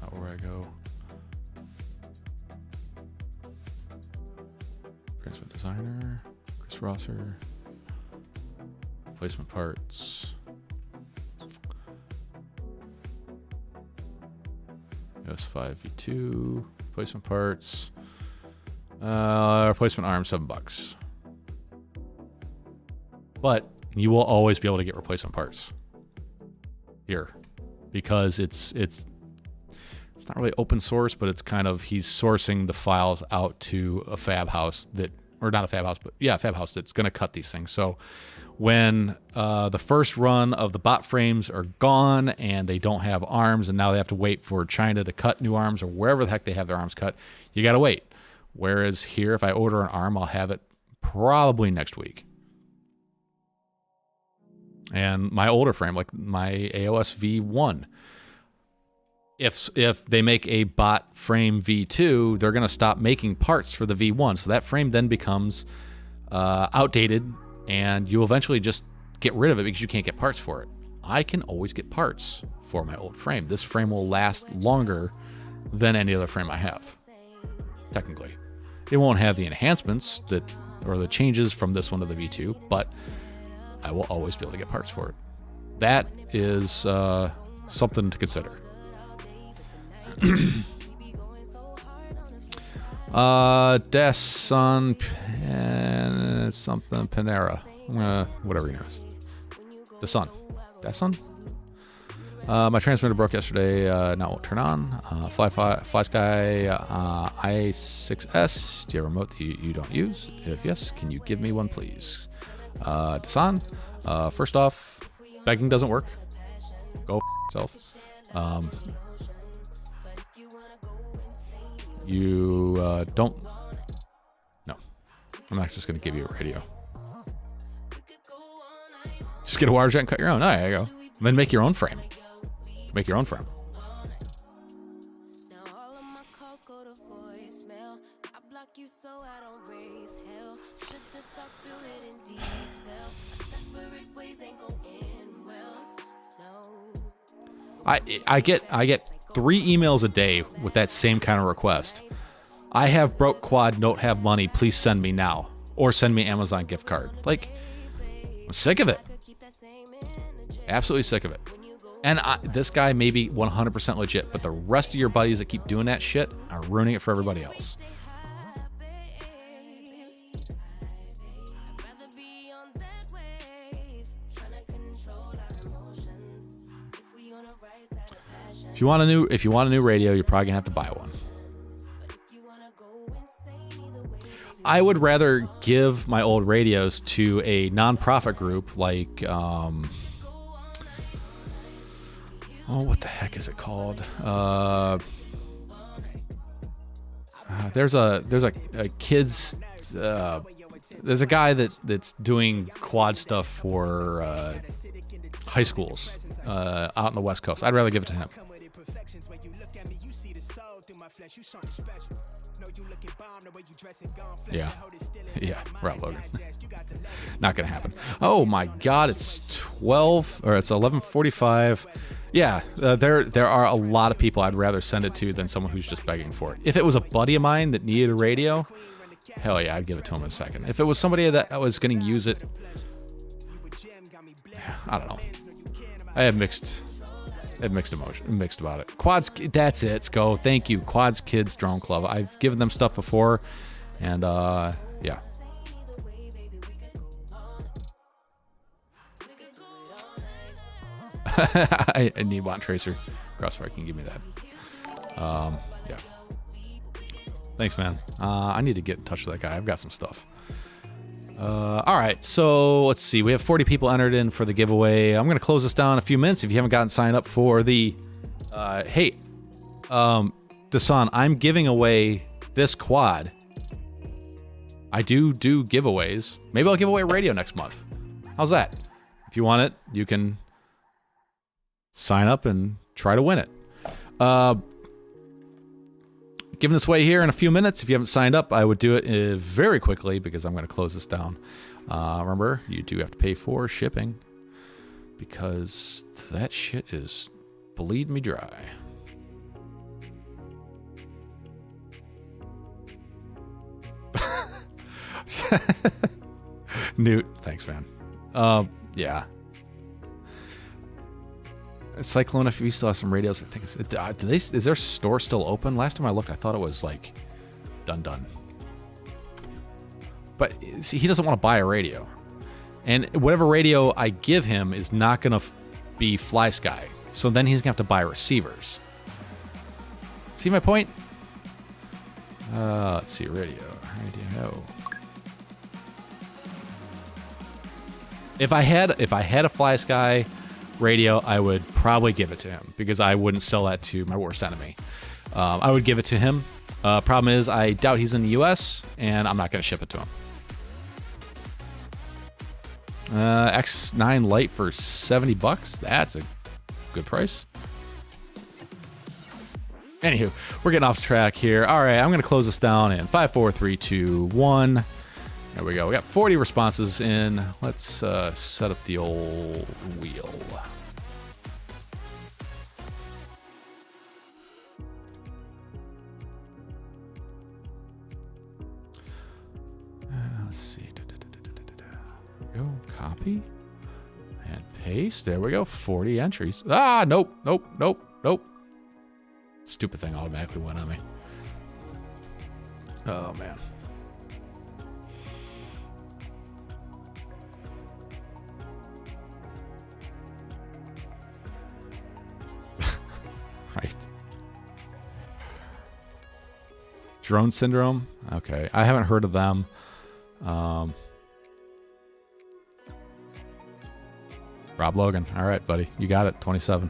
Not where I go. Replacement designer, Chris Rosser. Replacement parts. S5 V2. Replacement parts. Replacement arm, $7. But you will always be able to get replacement parts here because it's not really open source, but it's kind of, he's sourcing the files out to a fab house that, or not a fab house, but yeah, a fab house that's going to cut these things. So when the first run of the bot frames are gone and they don't have arms and now they have to wait for China to cut new arms or wherever the heck they have their arms cut, you got to wait. Whereas here, if I order an arm, I'll have it probably next week. And my older frame, like my AOS V1, if they make a bot frame V2, they're going to stop making parts for the V1. So that frame then becomes outdated, and you eventually just get rid of it because you can't get parts for it. I can always get parts for my old frame. This frame will last longer than any other frame I have, technically. It won't have the enhancements that or the changes from this one to the V2, but I will always be able to get parts for it. That is something to consider. Deson something Panera. Whatever he knows. Deson? My transmitter broke yesterday. Now it won't turn on. Fly Sky i6S. Do you have a remote that you don't use? If yes, can you give me one, please? Desan, first off, begging doesn't work. Go yourself. You don't. No, I'm not just going to give you a radio. Just get a wire jet and cut your own. Oh, there you go. And then make your own frame. Make your own frame. I get 3 emails a day with that same kind of request. I have broke quad, don't have money, please send me now. Or send me Amazon gift card. Like, I'm sick of it. Absolutely sick of it. And this guy may be 100% legit, but the rest of your buddies that keep doing that shit are ruining it for everybody else. If you want a new radio, you're probably gonna have to buy one. I would rather give my old radios to a nonprofit group like what the heck is it called? There's a kids there's a guy that's doing quad stuff for high schools out in the West Coast. I'd rather give it to him. Yeah, Rob Logan. Not gonna happen. Oh my God, it's 11:45. Yeah, there are a lot of people I'd rather send it to than someone who's just begging for it. If it was a buddy of mine that needed a radio, hell yeah, I'd give it to him in a second. If it was somebody that was going to use it, I don't know. I have mixed about it. Quads, that's it. Let's go. Thank you, Quads Kids Drone Club. I've given them stuff before, and yeah. I need Watt Tracer. Crossfire can give me that. Yeah. Thanks, man. I need to get in touch with that guy. I've got some stuff. All right, so let's see. We have 40 people entered in for the giveaway. I'm going to close this down in a few minutes. If you haven't gotten signed up for the... hey, Dasan, I'm giving away this quad. I do giveaways. Maybe I'll give away a radio next month. How's that? If you want it, you can sign up and try to win it. Giving this away here in a few minutes. If you haven't signed up, I would do it very quickly because I'm going to close this down. Remember, you do have to pay for shipping because that shit is bleeding me dry. Newt, thanks, man. Yeah. Cyclone FV still has some radios. I think is their store still open? Last time I looked, I thought it was like done. But see, he doesn't want to buy a radio, and whatever radio I give him is not gonna be Fly Sky. So then he's gonna have to buy receivers. See my point? Let's see, radio. If I had a Fly Sky radio, I would probably give it to him because I wouldn't sell that to my worst enemy. I would give it to him. Problem is, I doubt he's in the US, and I'm not going to ship it to him. X9 Lite for $70. That's a good price. Anywho, we're getting off track here. All right, I'm going to close this down in 5, 4, 3, 2, 1. There we go. We got 40 responses in. Let's set up the old wheel. Let's see. There we go. Copy and paste. There we go. 40 entries. Ah, nope. Stupid thing automatically went on me. Oh, man. Right. Drone syndrome? Okay. I haven't heard of them. Rob Logan. All right, buddy. You got it. 27.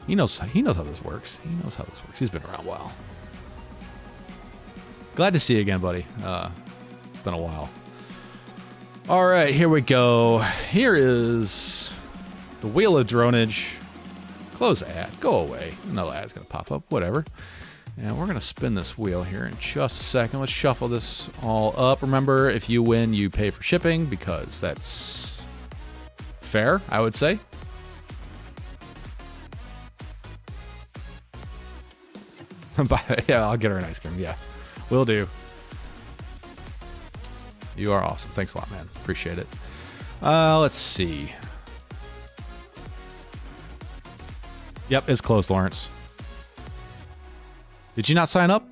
He knows how this works. He knows how this works. He's been around a while. Glad to see you again, buddy. It's been a while. All right, here we go. Here is the Wheel of Dronage. Close ad. Go away. Another ad's going to pop up. Whatever. And we're going to spin this wheel here in just a second. Let's shuffle this all up. Remember, if you win, you pay for shipping because that's fair, I would say. Yeah, I'll get her an ice cream. Yeah, will do. You are awesome. Thanks a lot, man. Appreciate it. Let's see. Yep, it's closed, Lawrence. Did you not sign up?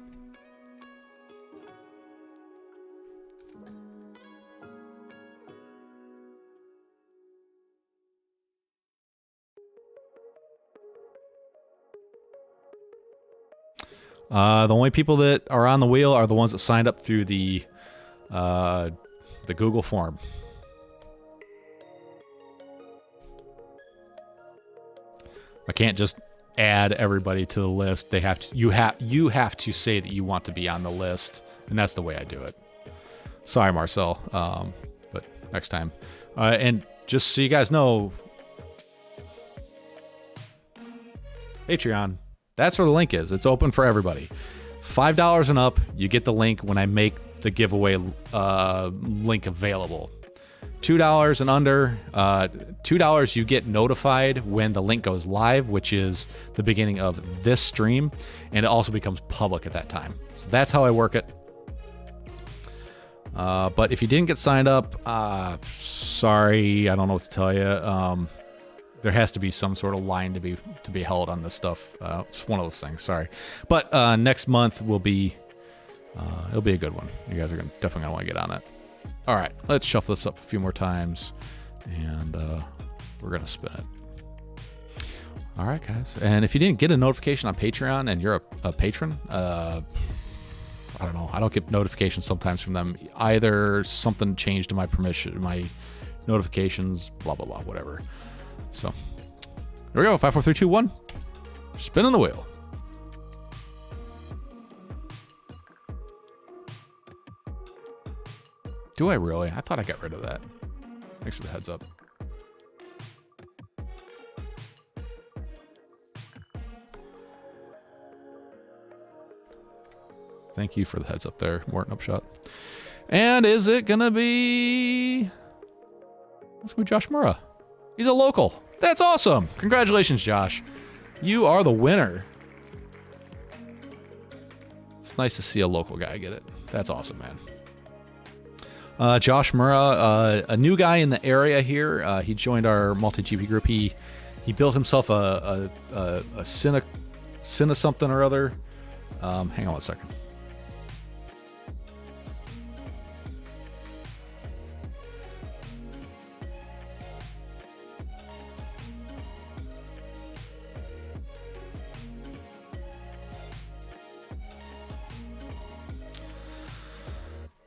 The only people that are on the wheel are the ones that signed up through the Google form. I can't just add everybody to the list. They have to. You have to say that you want to be on the list, and that's the way I do it. Sorry, Marcel, but next time. And just so you guys know, Patreon. That's where the link is. It's open for everybody. $5 and up, you get the link when I make the giveaway link available. $2 and under, $2 you get notified when the link goes live, which is the beginning of this stream, and it also becomes public at that time. So that's how I work it. But if you didn't get signed up, sorry, I don't know what to tell you. There has to be some sort of line to be held on this stuff. It's one of those things. Sorry, but next month will be it'll be a good one. You guys are definitely gonna want to get on it. All right, let's shuffle this up a few more times, and we're gonna spin it. All right, guys. And if you didn't get a notification on Patreon and you're a patron, I don't know. I don't get notifications sometimes from them either. Something changed to my permission, my notifications, blah blah blah, whatever. So, here we go. 5, 4, 3, 2, 1. Spinning the wheel. Do I really? I thought I got rid of that. Thanks for the heads up. Thank you for the heads up there, Morton Upshot. And is it going to be... Let's go Josh Murrah. He's a local. That's awesome. Congratulations, Josh. You are the winner. It's nice to see a local guy get it. That's awesome, man. Josh Murrah, a new guy in the area here. He joined our multi-GP group. He built himself a Cine something or other. Hang on one second.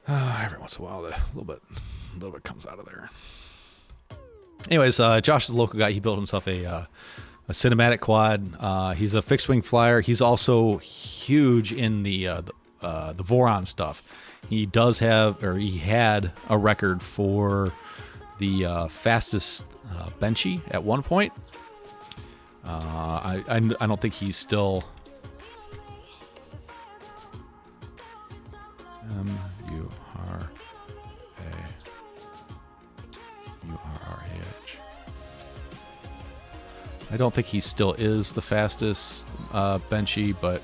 Every once in a while, a little bit comes out of there. Anyways, Josh is a local guy. He built himself a cinematic quad. He's a fixed wing flyer. He's also huge in the Voron stuff. He does have, or he had a record for the fastest benchy at one point. I don't think he's still. U-R-R-A-H. I don't think he still is the fastest benchy, but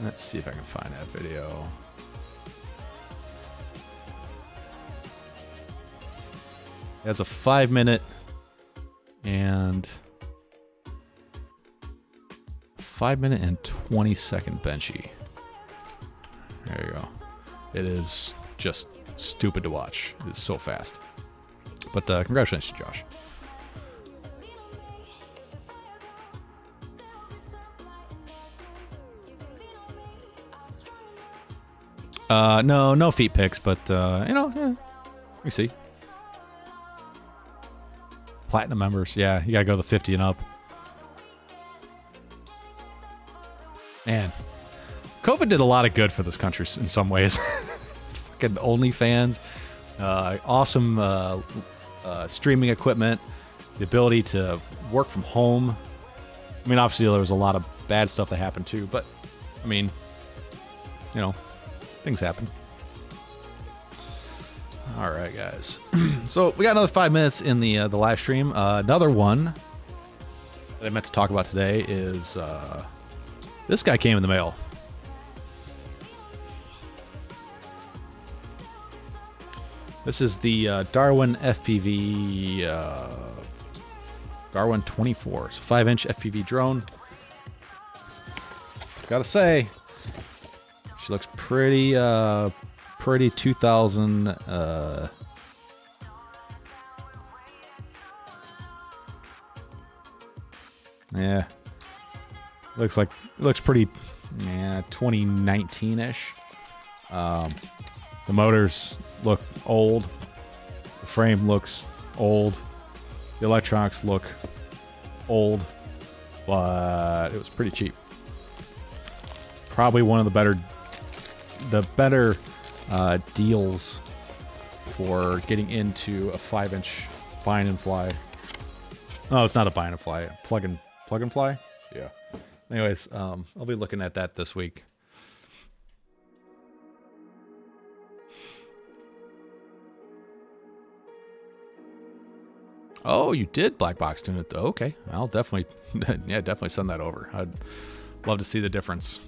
let's see if I can find that video. It has a 5 minute and 5-minute and 20-second benchy. There you go. It is just stupid to watch. It's so fast. But congratulations, Josh. No feet picks, but we see. Platinum members, yeah, you gotta go to the 50 and up. Man, COVID did a lot of good for this country in some ways. Fucking OnlyFans, awesome streaming equipment, the ability to work from home. I mean, obviously there was a lot of bad stuff that happened too, but I mean, things happen. All right, guys. So we got another 5 minutes in the live stream. Another one that I meant to talk about today is this guy came in the mail. This is the Darwin FPV Darwin 24. It's a 5-inch FPV drone. Gotta say, she looks pretty 2000 yeah, looks pretty 2019-ish. The motors look old, the frame looks old, the electronics look old, but it was pretty cheap. Probably one of the better deals for getting into a 5-inch bind and fly. No, it's not a bind and fly. Plug and fly. Yeah. Anyways, I'll be looking at that this week. Oh, you did black box tune it though. Okay, I'll definitely, definitely send that over. I'd love to see the difference.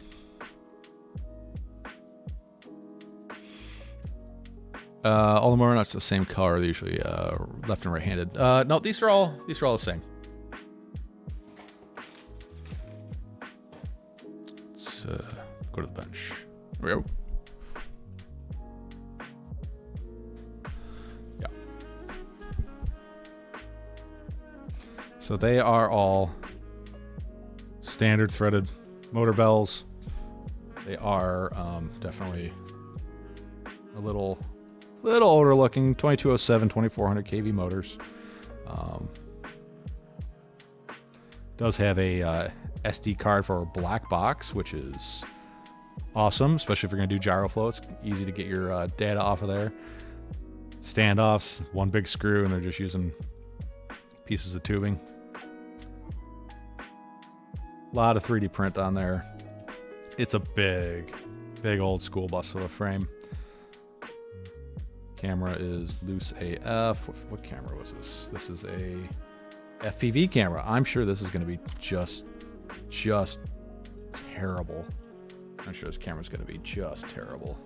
All the more nuts the same color. They're usually left and right-handed. No, these are all the same. Let's go to the bench. There we go. Yeah. So they are all standard threaded motor bells. They are definitely a little older looking, 2207, 2400 kV motors. Does have a SD card for a black box, which is awesome, especially if you're going to do gyro flow. It's easy to get your data off of there. Standoffs, one big screw, and they're just using pieces of tubing. A lot of 3D print on there. It's a big old school bus of a frame. Camera is loose AF. What camera was this? This is a FPV camera. I'm sure this is going to be just terrible. I'm sure this camera's going to be just terrible.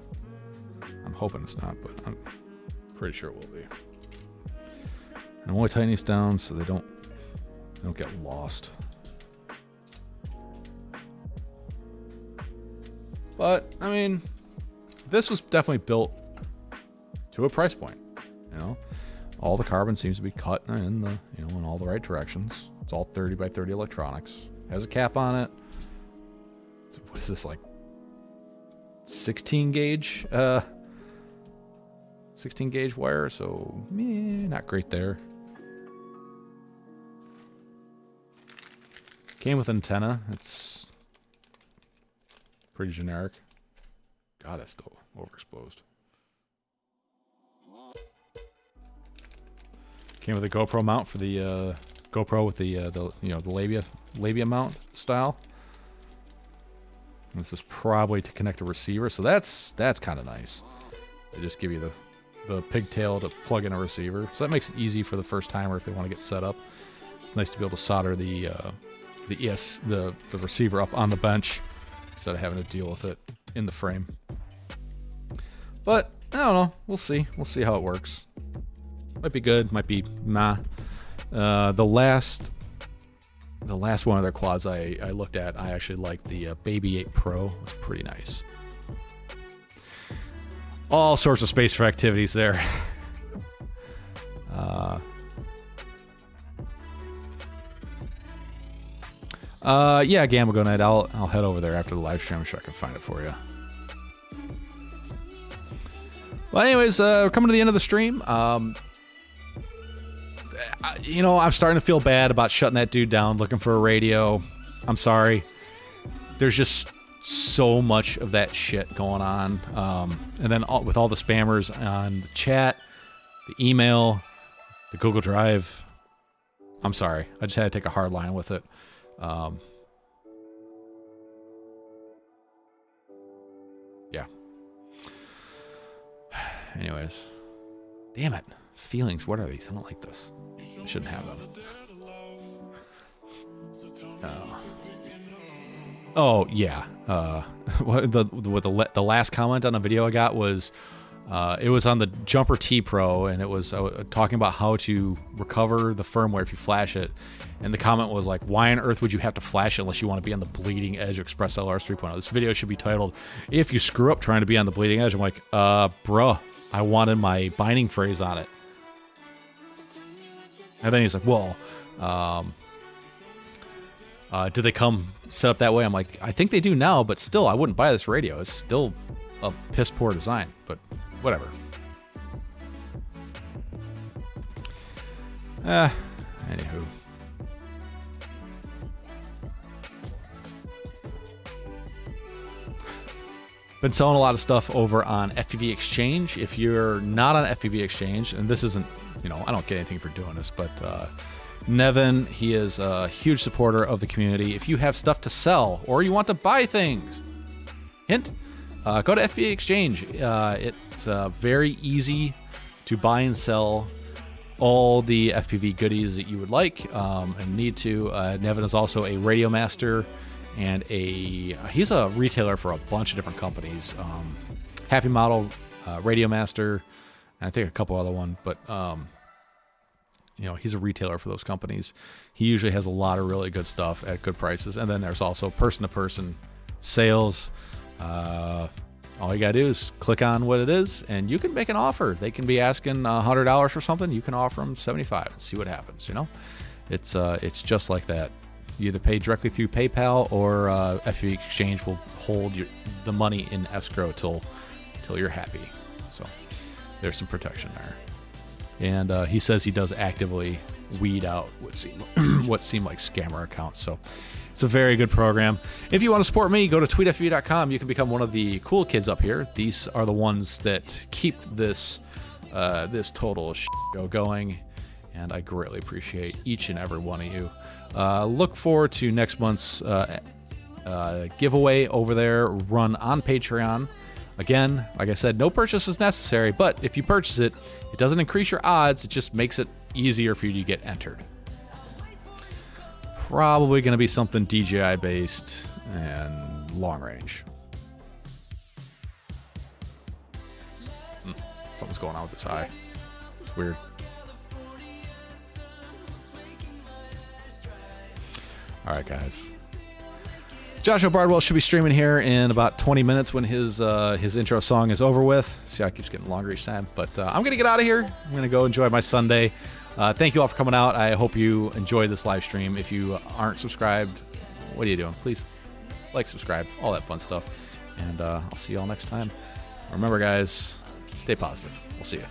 I'm hoping it's not, but I'm pretty sure it will be. And I'm only tightening these down so they don't get lost. But I mean, this was definitely built to a price point. All the carbon seems to be cut in the in all the right directions. It's all 30 by 30 electronics. Has a cap on it. What is this, like 16 gauge 16 gauge wire, so not great there. Came with antenna. It's pretty generic. God, it's still overexposed. Came with a GoPro mount for the GoPro with the labia mount style. And this is probably to connect a receiver, so that's kind of nice. They just give you the pigtail to plug in a receiver, so that makes it easy for the first timer if they want to get set up. It's nice to be able to solder the receiver up on the bench instead of having to deal with it in the frame. But I don't know. We'll see. We'll see how it works. Might be good. Might be nah. The last the last one of their quads I looked at, I actually liked the Baby 8 Pro. It was pretty nice. All sorts of space for activities there. Yeah, Gamma Go Night. I'll head over there after the live stream. I'm sure I can find it for you. Well, anyways, we're coming to the end of the stream. You know, I'm starting to feel bad about shutting that dude down, looking for a radio. I'm sorry. There's just so much of that shit going on. And then with all the spammers on the chat, the email, the Google Drive. I'm sorry. I just had to take a hard line with it. Yeah. Anyways. Damn it. Feelings. What are these? I don't like this. I shouldn't have them. Oh, yeah. The last comment on a video I got was, it was on the Jumper T Pro, and it was talking about how to recover the firmware if you flash it. And the comment was like, why on earth would you have to flash it unless you want to be on the bleeding edge of Express LRs 3.0? This video should be titled, If You Screw Up Trying to Be on the Bleeding Edge. I'm like, bruh, I wanted my binding phrase on it. And then he's like, well, do they come set up that way? I'm like, I think they do now, but still, I wouldn't buy this radio. It's still a piss poor design, but whatever. Anywho. Been selling a lot of stuff over on FPV Exchange. If you're not on FPV Exchange, and this isn't, you know, I don't get anything for doing this, but Nevin, he is a huge supporter of the community. If you have stuff to sell or you want to buy things, hint, go to FPV Exchange. It's very easy to buy and sell all the FPV goodies that you would like and need to. Nevin is also a radio master and he's a retailer for a bunch of different companies. Happy Model, Radio Master, and I think a couple other ones, but you know, he's a retailer for those companies. He usually has a lot of really good stuff at good prices. And then there's also person-to-person sales. All you gotta do is click on what it is, and you can make an offer. They can be asking $100 for something. You can offer them $75 and see what happens. You know, it's just like that. You either pay directly through PayPal, or FPV Exchange will hold the money in escrow till you're happy. So there's some protection there. And he says he does actively weed out what seem like scammer accounts. So it's a very good program. If you want to support me, go to tweetfv.com. You can become one of the cool kids up here. These are the ones that keep this total show going, and I greatly appreciate each and every one of you. Look forward to next month's giveaway over there, run on Patreon. Again, like I said, no purchase is necessary, but if you purchase it, it doesn't increase your odds. It just makes it easier for you to get entered. Probably going to be something DJI based and long range. Something's going on with this eye. It's weird. All right, guys. Joshua Bardwell should be streaming here in about 20 minutes when his intro song is over with. See how it keeps getting longer each time. But I'm going to get out of here. I'm going to go enjoy my Sunday. Thank you all for coming out. I hope you enjoyed this live stream. If you aren't subscribed, what are you doing? Please like, subscribe, all that fun stuff. And I'll see you all next time. Remember, guys, stay positive. We'll see you.